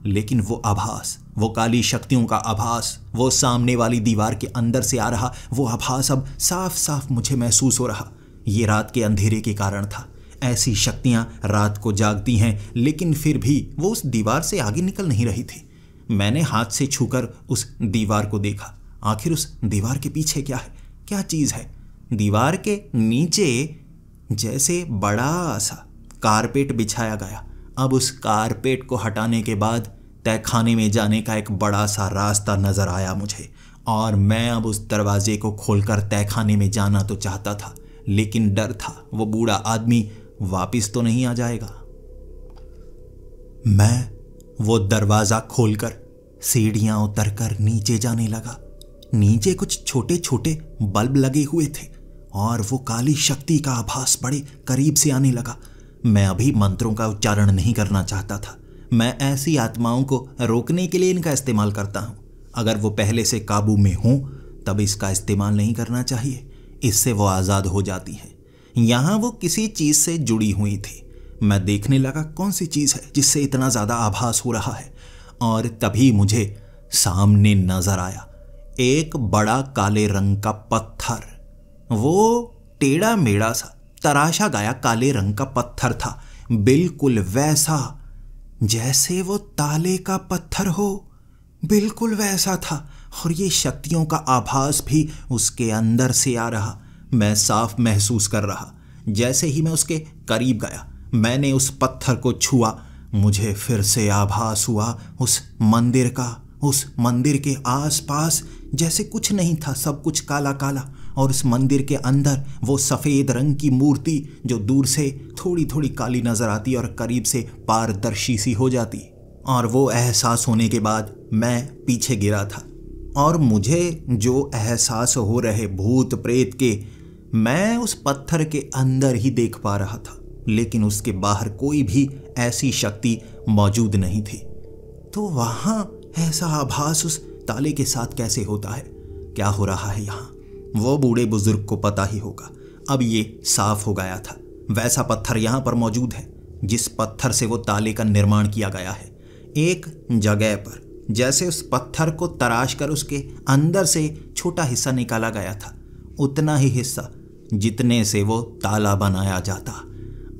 लेकिन वो आभास, वो काली शक्तियों का आभास, वो सामने वाली दीवार के अंदर से आ रहा वो आभास अब साफ साफ मुझे महसूस हो रहा। ये रात के अंधेरे के कारण था। ऐसी शक्तियाँ रात को जागती हैं, लेकिन फिर भी वो उस दीवार से आगे निकल नहीं रही थी। मैंने हाथ से छूकर उस दीवार को देखा। आखिर उस दीवार के पीछे क्या है, क्या चीज़ है? दीवार के नीचे जैसे बड़ा सा कारपेट बिछाया गया। अब उस कारपेट को हटाने के बाद तहखाने में जाने का एक बड़ा सा रास्ता नजर आया मुझे, और मैं अब उस दरवाजे को खोलकर तहखाने में जाना तो चाहता था, लेकिन डर था वो बूढ़ा आदमी वापिस तो नहीं आ जाएगा। मैं वो दरवाज़ा खोलकर सीढ़ियाँ उतरकर नीचे जाने लगा। नीचे कुछ छोटे छोटे बल्ब लगे हुए थे और वो काली शक्ति का आभास बड़े करीब से आने लगा। मैं अभी मंत्रों का उच्चारण नहीं करना चाहता था। मैं ऐसी आत्माओं को रोकने के लिए इनका इस्तेमाल करता हूँ। अगर वो पहले से काबू में हों तब इसका इस्तेमाल नहीं करना चाहिए, इससे वो आज़ाद हो जाती हैं। यहाँ वो किसी चीज़ से जुड़ी हुई थी। मैं देखने लगा कौन सी चीज़ है जिससे इतना ज़्यादा आभास हो रहा है, और तभी मुझे सामने नजर आया एक बड़ा काले रंग का पत्थर। वो टेढ़ा मेढ़ा सा तराशा गया काले रंग का पत्थर था, बिल्कुल वैसा जैसे वो ताले का पत्थर हो, बिल्कुल वैसा था। और ये शक्तियों का आभास भी उसके अंदर से आ रहा, मैं साफ महसूस कर रहा। जैसे ही मैं उसके करीब गया, मैंने उस पत्थर को छुआ, मुझे फिर से आभास हुआ उस मंदिर का। उस मंदिर के आसपास जैसे कुछ नहीं था, सब कुछ काला काला। और उस मंदिर के अंदर वो सफ़ेद रंग की मूर्ति जो दूर से थोड़ी थोड़ी काली नज़र आती और करीब से पारदर्शी सी हो जाती। और वो एहसास होने के बाद मैं पीछे गिरा था, और मुझे जो एहसास हो रहे भूत प्रेत के, मैं उस पत्थर के अंदर ही देख पा रहा था, लेकिन उसके बाहर कोई भी ऐसी शक्ति मौजूद नहीं थी। तो वहाँ ऐसा आभास उस ताले के साथ कैसे होता है? क्या हो रहा है यहाँ? वो बूढ़े बुजुर्ग को पता ही होगा। अब ये साफ हो गया था, वैसा पत्थर यहाँ पर मौजूद है जिस पत्थर से वो ताले का निर्माण किया गया है। एक जगह पर जैसे उस पत्थर को तराश कर उसके अंदर से छोटा हिस्सा निकाला गया था, उतना ही हिस्सा जितने से वो ताला बनाया जाता।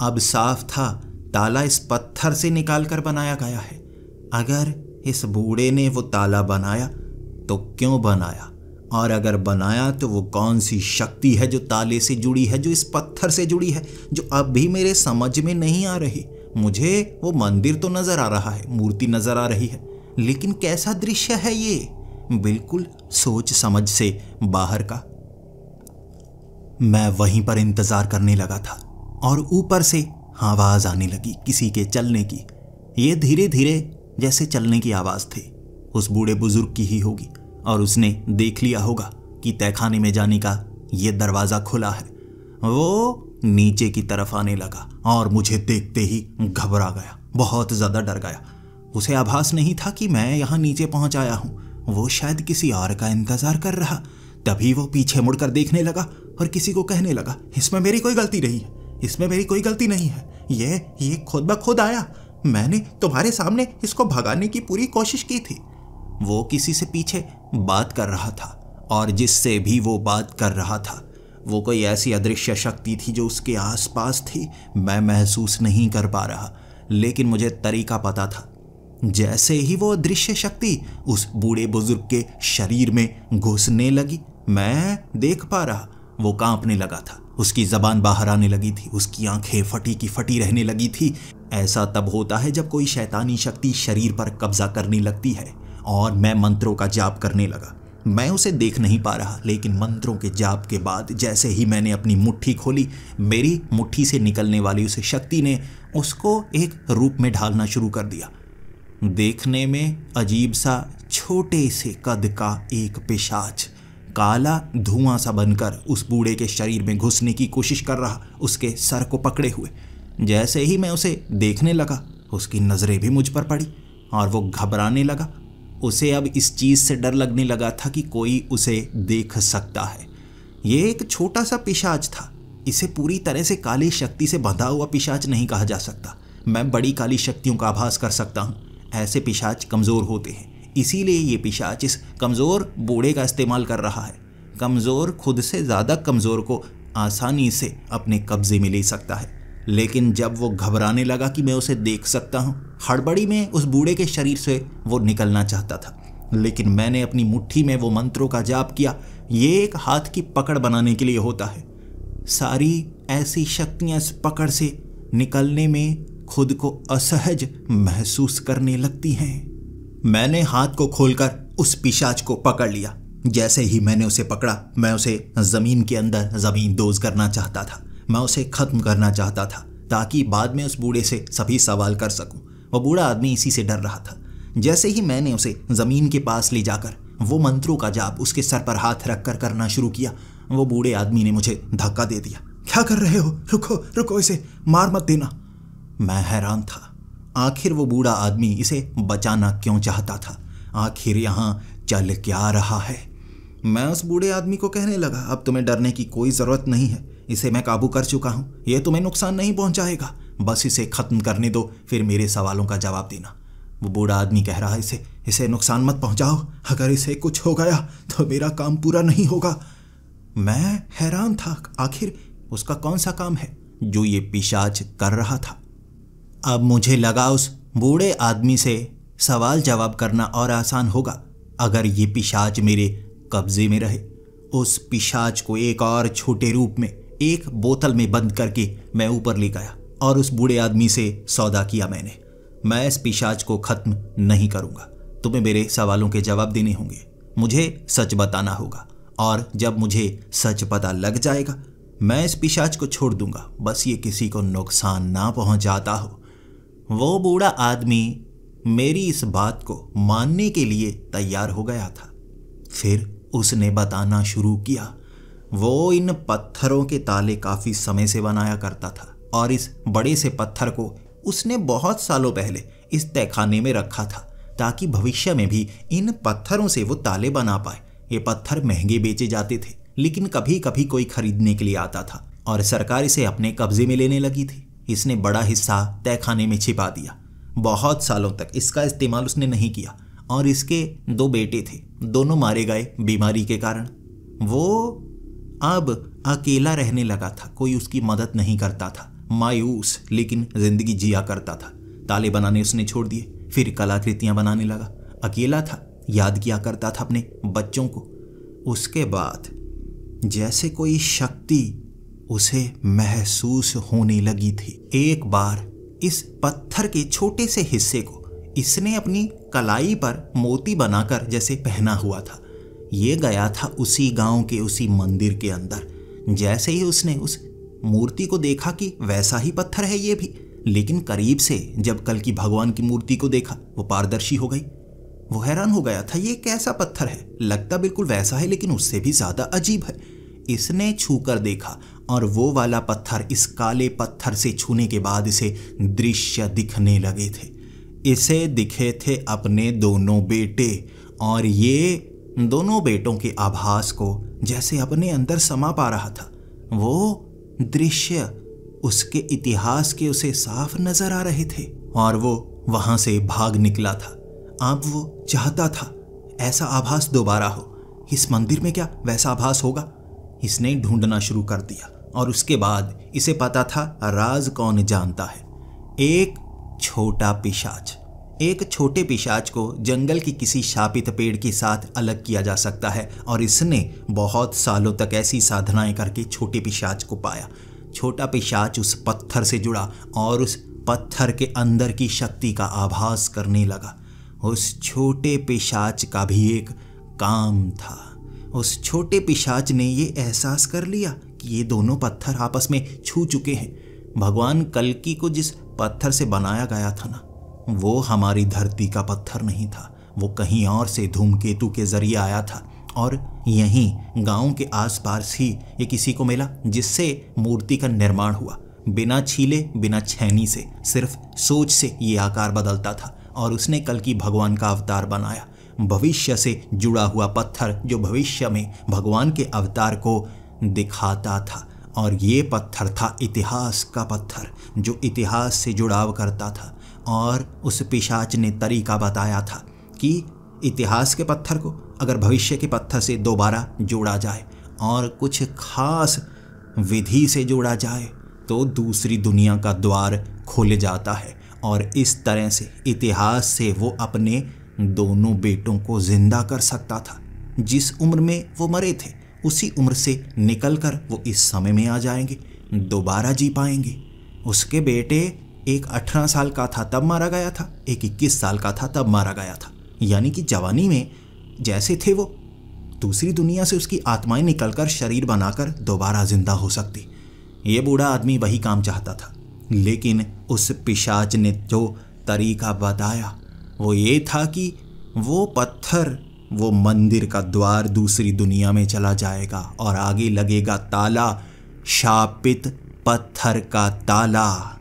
अब साफ था ताला इस पत्थर से निकाल कर बनाया गया है। अगर इस बूढ़े ने वो ताला बनाया तो क्यों बनाया? और अगर बनाया तो वो कौन सी शक्ति है जो ताले से जुड़ी है, जो इस पत्थर से जुड़ी है, जो अब भी मेरे समझ में नहीं आ रही। मुझे वो मंदिर तो नजर आ रहा है, मूर्ति नजर आ रही है, लेकिन कैसा दृश्य है ये? बिल्कुल सोच समझ से बाहर का। मैं वहीं पर इंतजार करने लगा था और ऊपर से आवाज आने लगी किसी के चलने की। ये धीरे धीरे जैसे चलने की आवाज थी, उस बूढ़े बुजुर्ग की ही होगी, और उसने देख लिया होगा कि तहखाने में जाने का ये दरवाजा खुला है। वो नीचे की तरफ आने लगा और मुझे देखते ही घबरा गया, बहुत ज्यादा डर गया। उसे आभास नहीं था कि मैं यहाँ नीचे पहुंच आया हूं। वो शायद किसी और का इंतजार कर रहा। तभी वो पीछे मुड़कर देखने लगा और किसी को कहने लगा, इसमें मेरी कोई गलती नहीं है, इसमें मेरी कोई गलती नहीं है, ये खुद ब खुद आया। मैंने तुम्हारे सामने इसको भगाने की पूरी कोशिश की थी। वो किसी से पीछे बात कर रहा था, और जिससे भी वो बात कर रहा था वो कोई ऐसी अदृश्य शक्ति थी जो उसके आसपास थी। मैं महसूस नहीं कर पा रहा, लेकिन मुझे तरीका पता था। जैसे ही वो अदृश्य शक्ति उस बूढ़े बुजुर्ग के शरीर में घुसने लगी, मैं देख पा रहा वो कांपने लगा था, उसकी जबान बाहर आने लगी थी, उसकी आंखें फटी की फटी रहने लगी थी। ऐसा तब होता है जब कोई शैतानी शक्ति शरीर पर कब्जा करने लगती है। और मैं मंत्रों का जाप करने लगा। मैं उसे देख नहीं पा रहा, लेकिन मंत्रों के जाप के बाद जैसे ही मैंने अपनी मुट्ठी खोली, मेरी मुट्ठी से निकलने वाली उस शक्ति ने उसको एक रूप में ढालना शुरू कर दिया। देखने में अजीब सा छोटे से कद का एक पिशाच काला धुआं सा बनकर उस बूढ़े के शरीर में घुसने की कोशिश कर रहा, उसके सर को पकड़े हुए। जैसे ही मैं उसे देखने लगा, उसकी नजरें भी मुझ पर पड़ी और वो घबराने लगा। उसे अब इस चीज से डर लगने लगा था कि कोई उसे देख सकता है। ये एक छोटा सा पिशाच था, इसे पूरी तरह से काली शक्ति से बंधा हुआ पिशाच नहीं कहा जा सकता। मैं बड़ी काली शक्तियों का आभास कर सकता हूँ। ऐसे पिशाच कमजोर होते हैं, इसीलिए ये पिशाच इस कमजोर बूढ़े का इस्तेमाल कर रहा है। कमजोर खुद से ज्यादा कमजोर को आसानी से अपने कब्जे में ले सकता है। लेकिन जब वो घबराने लगा कि मैं उसे देख सकता हूँ, हड़बड़ी में उस बूढ़े के शरीर से वो निकलना चाहता था, लेकिन मैंने अपनी मुट्ठी में वो मंत्रों का जाप किया। ये एक हाथ की पकड़ बनाने के लिए होता है। सारी ऐसी शक्तियां इस पकड़ से निकलने में खुद को असहज महसूस करने लगती हैं। मैंने हाथ को खोलकर उस पिशाच को पकड़ लिया। जैसे ही मैंने उसे पकड़ा, मैं उसे जमीन के अंदर जमींदोज करना चाहता था। मैं उसे खत्म करना चाहता था ताकि बाद में उस बूढ़े से सभी सवाल कर सकूं। वो बूढ़ा आदमी इसी से डर रहा था। जैसे ही मैंने उसे जमीन के पास ले जाकर वो मंत्रों का जाप उसके सर पर हाथ रखकर करना शुरू किया, वो बूढ़े आदमी ने मुझे धक्का दे दिया। क्या कर रहे हो? रुको रुको, इसे मार मत देना। मैं हैरान था, आखिर वो बूढ़ा आदमी इसे बचाना क्यों चाहता था? आखिर यहाँ चल क्या रहा है? मैं उस बूढ़े आदमी को कहने लगा, अब तुम्हें डरने की कोई ज़रूरत नहीं है, इसे मैं काबू कर चुका हूँ, ये तुम्हें नुकसान नहीं पहुँचाएगा, बस इसे ख़त्म करने दो, फिर मेरे सवालों का जवाब देना। वो बूढ़ा आदमी कह रहा है, इसे इसे नुकसान मत पहुंचाओ, अगर इसे कुछ हो गया तो मेरा काम पूरा नहीं होगा। मैं हैरान था, आखिर उसका कौन सा काम है जो ये पिशाच कर रहा था। अब मुझे लगा उस बूढ़े आदमी से सवाल जवाब करना और आसान होगा अगर ये पिशाच मेरे कब्जे में रहे। उस पिशाच को एक और छोटे रूप में एक बोतल में बंद करके मैं ऊपर ले गया और उस बूढ़े आदमी से सौदा किया मैंने। मैं इस पिशाच को खत्म नहीं करूंगा, तुम्हें मेरे सवालों के जवाब देने होंगे, मुझे सच बताना होगा, और जब मुझे सच पता लग जाएगा मैं इस पिशाच को छोड़ दूंगा, बस ये किसी को नुकसान ना पहुंचाता हो। वो बूढ़ा आदमी मेरी इस बात को मानने के लिए तैयार हो गया था। फिर उसने बताना शुरू किया। वो इन पत्थरों के ताले काफी समय से बनाया करता था और इस बड़े से पत्थर को उसने बहुत सालों पहले इस तहखाने में रखा था ताकि भविष्य में भी इन पत्थरों से वो ताले बना पाए। ये पत्थर महंगे बेचे जाते थे, लेकिन कभी कभी कोई खरीदने के लिए आता था और सरकार इसे अपने कब्जे में लेने लगी थी। इसने बड़ा हिस्सा तहखाने में छिपा दिया। बहुत सालों तक इसका इस्तेमाल उसने नहीं किया और इसके 2 बेटे थे, दोनों मारे गए बीमारी के कारण। वो अब अकेला रहने लगा था, कोई उसकी मदद नहीं करता था, मायूस लेकिन जिंदगी जिया करता था। ताले बनाने उसने छोड़ दिए, फिर कलाकृतियां बनाने लगा। अकेला था, याद किया करता था अपने बच्चों को। उसके बाद जैसे कोई शक्ति उसे महसूस होने लगी थी। एक बार इस पत्थर के छोटे से हिस्से को इसने अपनी कलाई पर मोती बनाकर जैसे पहना हुआ था। ये गया था उसी गांव के उसी मंदिर के अंदर। जैसे ही उसने उस मूर्ति को देखा कि वैसा ही पत्थर है ये भी, लेकिन करीब से जब कल की भगवान की मूर्ति को देखा वो पारदर्शी हो गई। वो हैरान हो गया था, ये कैसा पत्थर है, लगता बिल्कुल वैसा है लेकिन उससे भी ज्यादा अजीब है। इसने छूकर देखा और वो वाला पत्थर इस काले पत्थर से छूने के बाद इसे दृश्य दिखने लगे थे। इसे दिखे थे अपने दोनों बेटे और ये दोनों बेटों के आभास को जैसे अपने अंदर समा पा रहा था। वो दृश्य उसके इतिहास के उसे साफ नजर आ रहे थे और वो वहां से भाग निकला था। अब वो चाहता था ऐसा आभास दोबारा हो। इस मंदिर में क्या वैसा आभास होगा? इसने ढूंढना शुरू कर दिया और उसके बाद इसे पता था राज कौन जानता है। एक छोटा पिशाच, एक छोटे पिशाच को जंगल की किसी शापित पेड़ के साथ अलग किया जा सकता है और इसने बहुत सालों तक ऐसी साधनाएं करके छोटे पिशाच को पाया। छोटा पिशाच उस पत्थर से जुड़ा और उस पत्थर के अंदर की शक्ति का आभास करने लगा। उस छोटे पिशाच का भी एक काम था। उस छोटे पिशाच ने ये एहसास कर लिया कि ये दोनों पत्थर आपस में छू चुके हैं। भगवान कल्कि को जिस पत्थर से बनाया गया था ना, वो हमारी धरती का पत्थर नहीं था, वो कहीं और से धूमकेतु के जरिए आया था और यहीं गांव के आसपास ही ये किसी को मिला जिससे मूर्ति का निर्माण हुआ। बिना छीले बिना छेनी से, सिर्फ सोच से ये आकार बदलता था और उसने कल्कि भगवान का अवतार बनाया। भविष्य से जुड़ा हुआ पत्थर जो भविष्य में भगवान के अवतार को दिखाता था। और ये पत्थर था इतिहास का पत्थर जो इतिहास से जुड़ाव करता था। और उस पिशाच ने तरीका बताया था कि इतिहास के पत्थर को अगर भविष्य के पत्थर से दोबारा जोड़ा जाए और कुछ खास विधि से जोड़ा जाए तो दूसरी दुनिया का द्वार खोल जाता है। और इस तरह से इतिहास से वो अपने दोनों बेटों को जिंदा कर सकता था। जिस उम्र में वो मरे थे उसी उम्र से निकलकर वो इस समय में आ जाएंगे, दोबारा जी पाएंगे। उसके बेटे एक 18 साल का था तब मारा गया था, एक 21 साल का था तब मारा गया था। यानी कि जवानी में जैसे थे वो, दूसरी दुनिया से उसकी आत्माएं निकलकर शरीर बनाकर दोबारा जिंदा हो सकती। ये बूढ़ा आदमी वही काम चाहता था, लेकिन उस पिशाच ने जो तरीका बताया वो ये था कि वो पत्थर, वो मंदिर का द्वार दूसरी दुनिया में चला जाएगा और आगे लगेगा ताला, शापित पत्थर का ताला।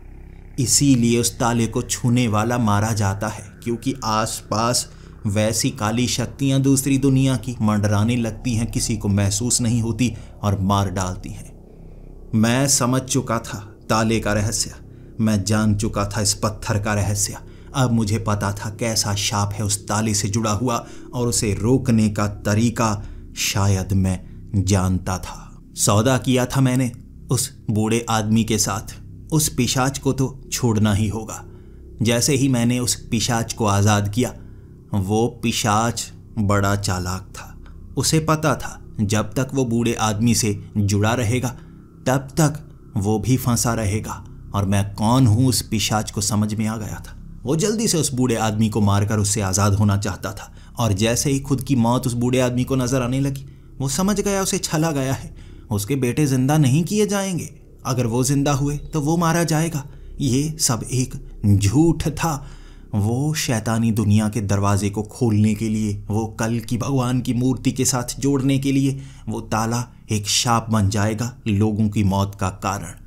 इसीलिए उस ताले को छूने वाला मारा जाता है, क्योंकि आसपास वैसी काली शक्तियां दूसरी दुनिया की मंडराने लगती हैं, किसी को महसूस नहीं होती और मार डालती हैं। मैं समझ चुका था ताले का रहस्य, मैं जान चुका था इस पत्थर का रहस्य। अब मुझे पता था कैसा शाप है उस ताले से जुड़ा हुआ, और उसे रोकने का तरीका शायद मैं जानता था। सौदा किया था मैंने उस बूढ़े आदमी के साथ। उस पिशाच को तो छोड़ना ही होगा। जैसे ही मैंने उस पिशाच को आज़ाद किया, वो पिशाच बड़ा चालाक था। उसे पता था जब तक वो बूढ़े आदमी से जुड़ा रहेगा तब तक वो भी फंसा रहेगा, और मैं कौन हूँ उस पिशाच को समझ में आ गया था। वो जल्दी से उस बूढ़े आदमी को मारकर उससे आज़ाद होना चाहता था, और जैसे ही खुद की मौत उस बूढ़े आदमी को नजर आने लगी, वो समझ गया उसे छला गया है। उसके बेटे जिंदा नहीं किए जाएंगे, अगर वो जिंदा हुए तो वो मारा जाएगा। ये सब एक झूठ था। वो शैतानी दुनिया के दरवाजे को खोलने के लिए, वो कल की भगवान की मूर्ति के साथ जोड़ने के लिए, वो ताला एक शाप बन जाएगा, लोगों की मौत का कारण।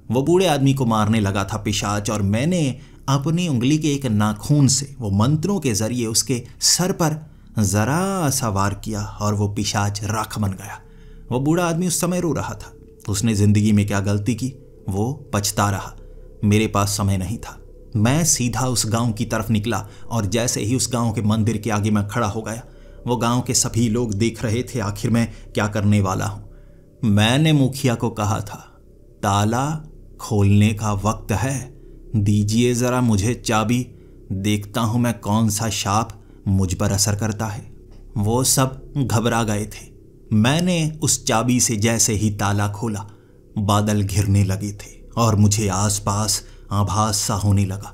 वो बूढ़े आदमी को मारने लगा था पिशाच, और मैंने अपनी उंगली के एक नाखून से वो मंत्रों के जरिए उसके सर पर जरा सा वार किया, और वो पिशाच राख बन गया। वो बूढ़ा आदमी उस समय रो रहा था। उसने जिंदगी में क्या गलती की वो पछता रहा। मेरे पास समय नहीं था। मैं सीधा उस गांव की तरफ निकला, और जैसे ही उस गांव के मंदिर के आगे मैं खड़ा हो गया, वो गांव के सभी लोग देख रहे थे आखिर मैं क्या करने वाला हूं। मैंने मुखिया को कहा था, ताला खोलने का वक्त है, दीजिए जरा मुझे चाबी, देखता हूं मैं कौन सा शाप मुझ पर असर करता है। वो सब घबरा गए थे। मैंने उस चाबी से जैसे ही ताला खोला, बादल घिरने लगे थे और मुझे आसपास आभास सा होने लगा।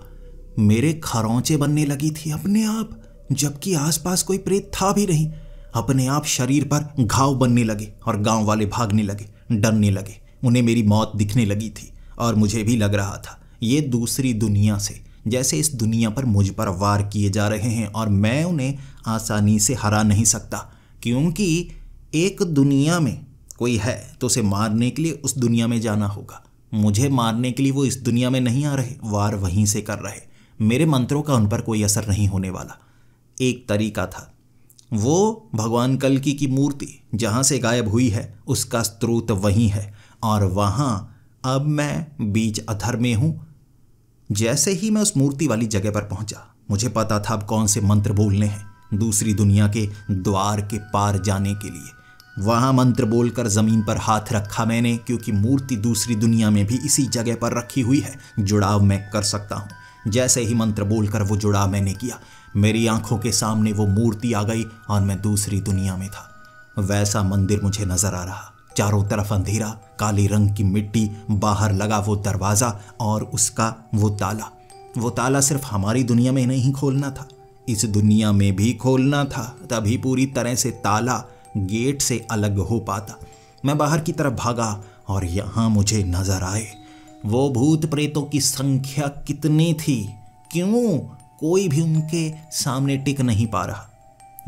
मेरे खरोंचे बनने लगी थी अपने आप, जबकि आसपास कोई प्रेत था भी नहीं। अपने आप शरीर पर घाव बनने लगे और गांव वाले भागने लगे, डरने लगे। उन्हें मेरी मौत दिखने लगी थी, और मुझे भी लग रहा था ये दूसरी दुनिया से, जैसे इस दुनिया पर मुझ पर वार किए जा रहे हैं, और मैं उन्हें आसानी से हरा नहीं सकता, क्योंकि एक दुनिया में कोई है तो उसे मारने के लिए उस दुनिया में जाना होगा। मुझे मारने के लिए वो इस दुनिया में नहीं आ रहे, वार वहीं से कर रहे। मेरे मंत्रों का उन पर कोई असर नहीं होने वाला। एक तरीका था, वो भगवान कल्कि की मूर्ति जहाँ से गायब हुई है उसका स्रोत वहीं है, और वहाँ अब मैं बीच अधर में हूँ। जैसे ही मैं उस मूर्ति वाली जगह पर पहुंचा, मुझे पता था अब कौन से मंत्र बोलने हैं दूसरी दुनिया के द्वार के पार जाने के लिए। वहां मंत्र बोलकर जमीन पर हाथ रखा मैंने, क्योंकि मूर्ति दूसरी दुनिया में भी इसी जगह पर रखी हुई है, जुड़ाव मैं कर सकता हूं। जैसे ही मंत्र बोलकर वो जुड़ाव मैंने किया, मेरी आंखों के सामने वो मूर्ति आ गई और मैं दूसरी दुनिया में था। वैसा मंदिर मुझे नजर आ रहा, चारों तरफ अंधेरा, काले रंग की मिट्टी, बाहर लगा वो दरवाजा और उसका वो ताला। वो ताला सिर्फ हमारी दुनिया में नहीं खोलना था, इस दुनिया में भी खोलना था, तभी पूरी तरह से ताला गेट से अलग हो पाता। मैं बाहर की तरफ भागा और यहां मुझे नजर आए वो भूत प्रेतों की संख्या कितनी थी, क्यों कोई भी उनके सामने टिक नहीं पा रहा।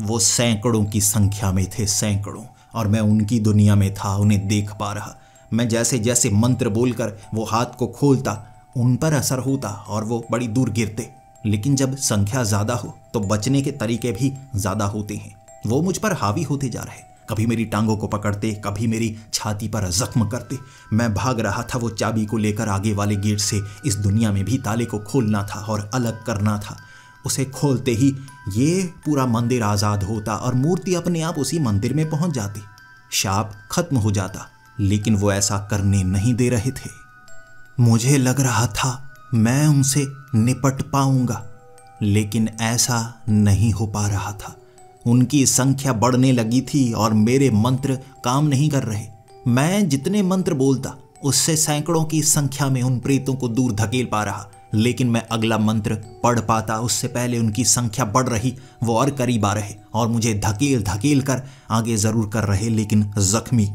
वो सैकड़ों की संख्या में थे, सैकड़ों, और मैं उनकी दुनिया में था, उन्हें देख पा रहा। मैं जैसे जैसे मंत्र बोलकर वो हाथ को खोलता, उन पर असर होता और वो बड़ी दूर गिरते। लेकिन जब संख्या ज्यादा हो तो बचने के तरीके भी ज्यादा होते हैं। वो मुझ पर हावी होते जा रहे, कभी मेरी टांगों को पकड़ते, कभी मेरी छाती पर जख्म करते। मैं भाग रहा था वो चाबी को लेकर आगे वाले गेट से। इस दुनिया में भी ताले को खोलना था और अलग करना था। उसे खोलते ही ये पूरा मंदिर आजाद होता और मूर्ति अपने आप उसी मंदिर में पहुंच जाती, शाप खत्म हो जाता। लेकिन वो ऐसा करने नहीं दे रहे थे। मुझे लग रहा था मैं उनसे निपट पाऊंगा, लेकिन ऐसा नहीं हो पा रहा था। उनकी संख्या बढ़ने लगी थी और मेरे मंत्र काम नहीं कर रहे। मैं जितने मंत्र बोलता उससे सैकड़ों की संख्या में उन प्रेतों को दूर धकेल पा रहा, लेकिन मैं अगला मंत्र पढ़ पाता उससे पहले उनकी संख्या बढ़ रही, वो और करीब आ रहे और मुझे धकेल धकेल कर आगे जरूर कर रहे, लेकिन जख्मी।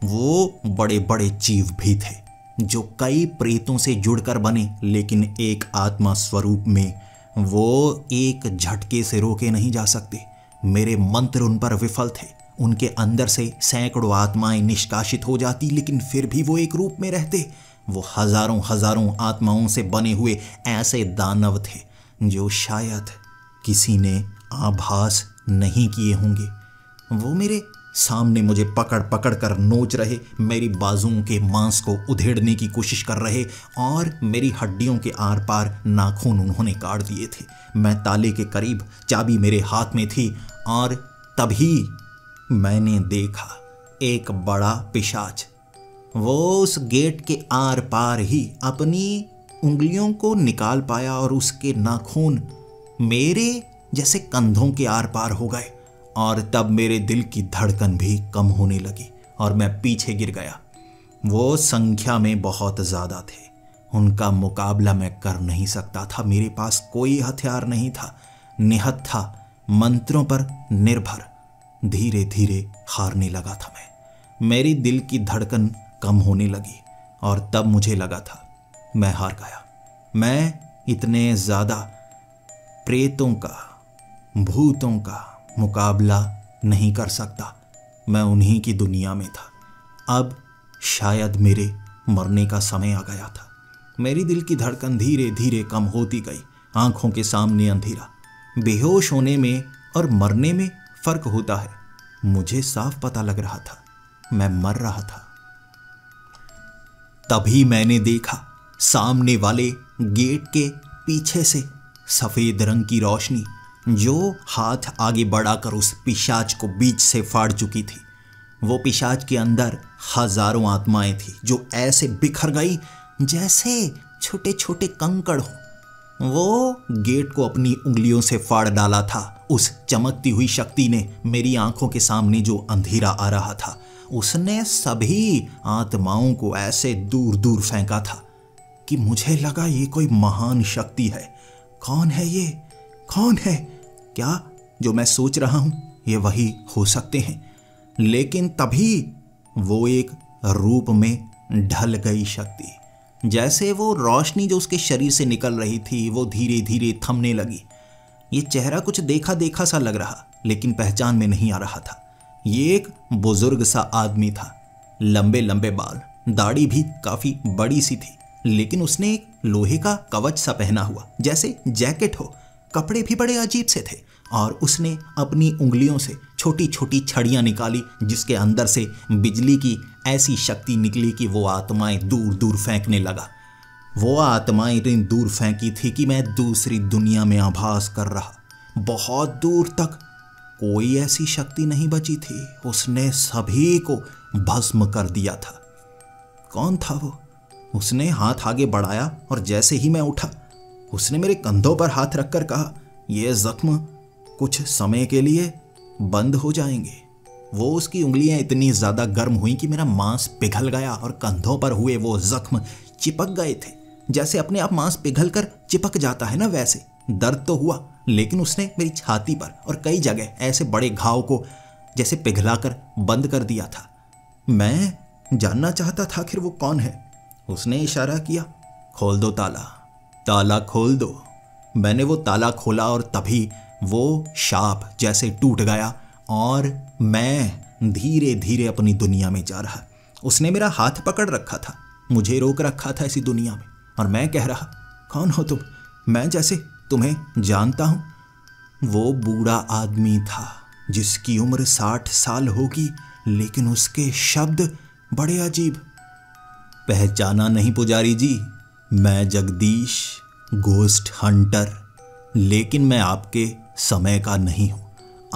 वो बड़े बड़े जीव भी थे जो कई प्रेतों से जुड़कर बने, लेकिन एक आत्मा स्वरूप में। वो एक झटके से रोके नहीं जा सकते। मेरे मंत्र उन पर विफल थे। उनके अंदर से सैकड़ों आत्माएं निष्कासित हो जाती, लेकिन फिर भी वो एक रूप में रहते। वो हजारों हजारों आत्माओं से बने हुए ऐसे दानव थे जो शायद किसी ने आभास नहीं किए होंगे। वो मेरे सामने मुझे पकड़ पकड़ कर नोच रहे, मेरी बाजुओं के मांस को उधेड़ने की कोशिश कर रहे और मेरी हड्डियों के आर पार नाखून उन्होंने काट दिए थे। मैं ताले के करीब, चाबी मेरे हाथ में थी और तभी मैंने देखा एक बड़ा पिशाच। वो उस गेट के आर पार ही अपनी उंगलियों को निकाल पाया और उसके नाखून मेरे जैसे कंधों के आर पार हो गए और तब मेरे दिल की धड़कन भी कम होने लगी और मैं पीछे गिर गया। वो संख्या में बहुत ज़्यादा थे, उनका मुकाबला मैं कर नहीं सकता था। मेरे पास कोई हथियार नहीं था, निहत्था था, मंत्रों पर निर्भर। धीरे धीरे हारने लगा था मैं। मेरी दिल की धड़कन कम होने लगी और तब मुझे लगा था मैं हार गया। मैं इतने ज़्यादा प्रेतों का, भूतों का मुकाबला नहीं कर सकता। मैं उन्हीं की दुनिया में था। अब शायद मेरे मरने का समय आ गया था। मेरी दिल की धड़कन धीरे धीरे कम होती गई। आंखों के सामने अंधेरा। बेहोश होने में और मरने में फर्क होता है। मुझे साफ पता लग रहा था मैं मर रहा था। तभी मैंने देखा सामने वाले गेट के पीछे से सफेद रंग की रोशनी जो हाथ आगे बढ़ाकर उस पिशाच को बीच से फाड़ चुकी थी। वो पिशाच के अंदर हजारों आत्माएं थी जो ऐसे बिखर गई जैसे छोटे छोटे कंकड़ हो। वो गेट को अपनी उंगलियों से फाड़ डाला था। उस चमकती हुई शक्ति ने मेरी आंखों के सामने जो अंधेरा आ रहा था, उसने सभी आत्माओं को ऐसे दूर दूर फेंका था कि मुझे लगा ये कोई महान शक्ति है। कौन है ये? कौन है? क्या जो मैं सोच रहा हूं ये वही हो सकते हैं? लेकिन तभी वो एक रूप में ढल गई शक्ति। जैसे वो रोशनी जो उसके शरीर से निकल रही थी वो धीरे धीरे थमने लगी। ये चेहरा कुछ देखा देखा सा लग रहा, लेकिन पहचान में नहीं आ रहा था। ये एक बुजुर्ग सा आदमी था, लंबे लंबे बाल, दाढ़ी भी काफी बड़ी सी थी, लेकिन उसने एक लोहे का कवच सा पहना हुआ जैसे जैकेट हो। कपड़े भी बड़े अजीब से थे और उसने अपनी उंगलियों से छोटी छोटी छड़ियां निकाली जिसके अंदर से बिजली की ऐसी शक्ति निकली कि वो आत्माएं दूर दूर फेंकने लगा। वो आत्माएं इतनी दूर फेंकी थी कि मैं दूसरी दुनिया में आभास कर रहा। बहुत दूर तक कोई ऐसी शक्ति नहीं बची थी। उसने सभी को भस्म कर दिया था। कौन था वो? उसने हाथ आगे बढ़ाया और जैसे ही मैं उठा उसने मेरे कंधों पर हाथ रखकर कहा, ये जख्म कुछ समय के लिए बंद हो जाएंगे। वो उसकी उंगलियां इतनी ज्यादा गर्म हुई कि मेरा मांस पिघल गया और कंधों पर हुए वो जख्म चिपक गए थे। जैसे अपने आप मांस पिघल कर चिपक जाता है ना, वैसे दर्द तो हुआ, लेकिन उसने मेरी छाती पर और कई जगह ऐसे बड़े घाव को जैसे पिघलाकर बंद कर दिया था। मैं जानना चाहता था आखिर वो कौन है। उसने इशारा किया, खोल दो ताला, ताला खोल दो। मैंने वो ताला खोला और तभी वो शाप जैसे टूट गया और मैं धीरे धीरे अपनी दुनिया में जा रहा। उसने मेरा हाथ पकड़ रखा था, मुझे रोक रखा था इसी दुनिया में, और मैं कह रहा, कौन हो तुम? मैं जैसे तुम्हें जानता हूं। वो बूढ़ा आदमी था जिसकी उम्र 60 साल होगी, लेकिन उसके शब्द बड़े अजीब। पहचाना नहीं पुजारी जी? मैं जगदीश, गोस्ट हंटर, लेकिन मैं आपके समय का नहीं हूं।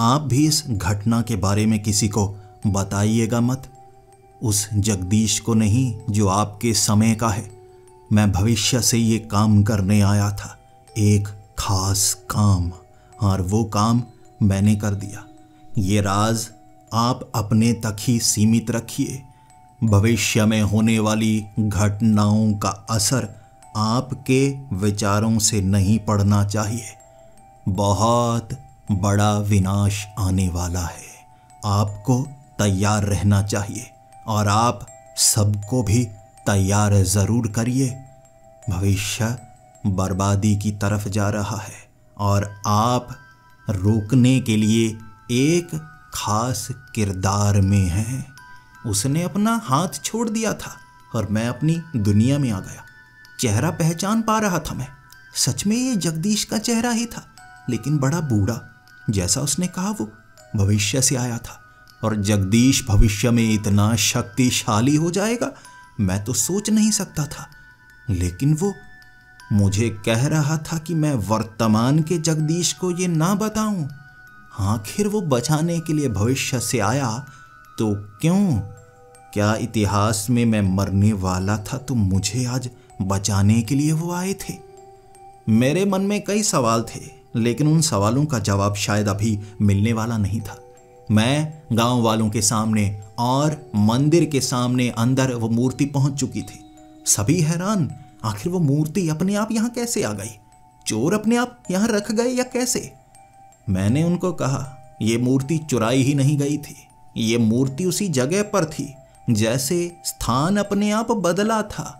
आप भी इस घटना के बारे में किसी को बताइएगा मत। उस जगदीश को नहीं जो आपके समय का है। मैं भविष्य से ये काम करने आया था, एक खास काम, और वो काम मैंने कर दिया। ये राज आप अपने तक ही सीमित रखिए। भविष्य में होने वाली घटनाओं का असर आपके विचारों से नहीं पड़ना चाहिए। बहुत बड़ा विनाश आने वाला है। आपको तैयार रहना चाहिए और आप सबको भी तैयार जरूर करिए। भविष्य बर्बादी की तरफ जा रहा है और आप रोकने के लिए एक खास किरदार में हैं। उसने अपना हाथ छोड़ दिया था और मैं अपनी दुनिया में आ गया। चेहरा पहचान पा रहा था मैं। सच में ये जगदीश का चेहरा ही था, लेकिन बड़ा बूढ़ा। जैसा उसने कहा वो भविष्य से आया था। और जगदीश भविष्य में इतना शक्तिशाली हो जाएगा, मैं तो सोच नहीं सकता था। लेकिन वो मुझे कह रहा था कि मैं वर्तमान के जगदीश को ये ना बताऊं। आखिर वो बचाने के लिए भविष्य से आया तो क्यों? क्या इतिहास में मैं मरने वाला था तो मुझे आज बचाने के लिए वो आए थे? मेरे मन में कई सवाल थे, लेकिन उन सवालों का जवाब शायद अभी मिलने वाला नहीं था। मैं गांव वालों के सामने और मंदिर के सामने अंदर वो मूर्ति पहुंच चुकी थी। सभी हैरान, आखिर वो मूर्ति अपने आप यहां कैसे आ गई? चोर अपने आप यहां रख गए या कैसे? मैंने उनको कहा, ये मूर्ति चुराई ही नहीं गई थी। ये मूर्ति उसी जगह पर थी, जैसे स्थान अपने आप बदला था।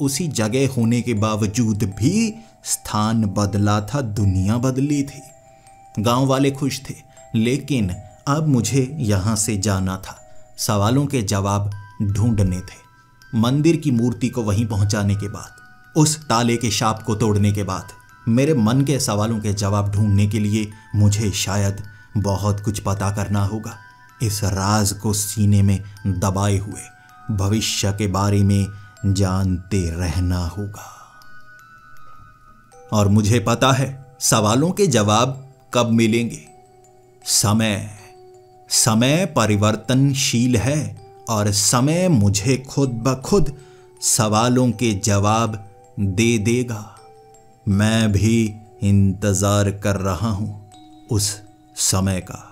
उसी जगह होने के बावजूद भी स्थान बदला था, दुनिया बदली थी। गांव वाले खुश थे, लेकिन अब मुझे यहां से जाना था। सवालों के जवाब ढूंढने थे। मंदिर की मूर्ति को वहीं पहुंचाने के बाद, उस ताले के शाप को तोड़ने के बाद, मेरे मन के सवालों के जवाब ढूंढने के लिए मुझे शायद बहुत कुछ पता करना होगा। इस राज को सीने में दबाए हुए भविष्य के बारे में जानते रहना होगा। और मुझे पता है सवालों के जवाब कब मिलेंगे। समय परिवर्तनशील है और समय मुझे खुद ब खुद सवालों के जवाब दे देगा। मैं भी इंतजार कर रहा हूं उस समय का।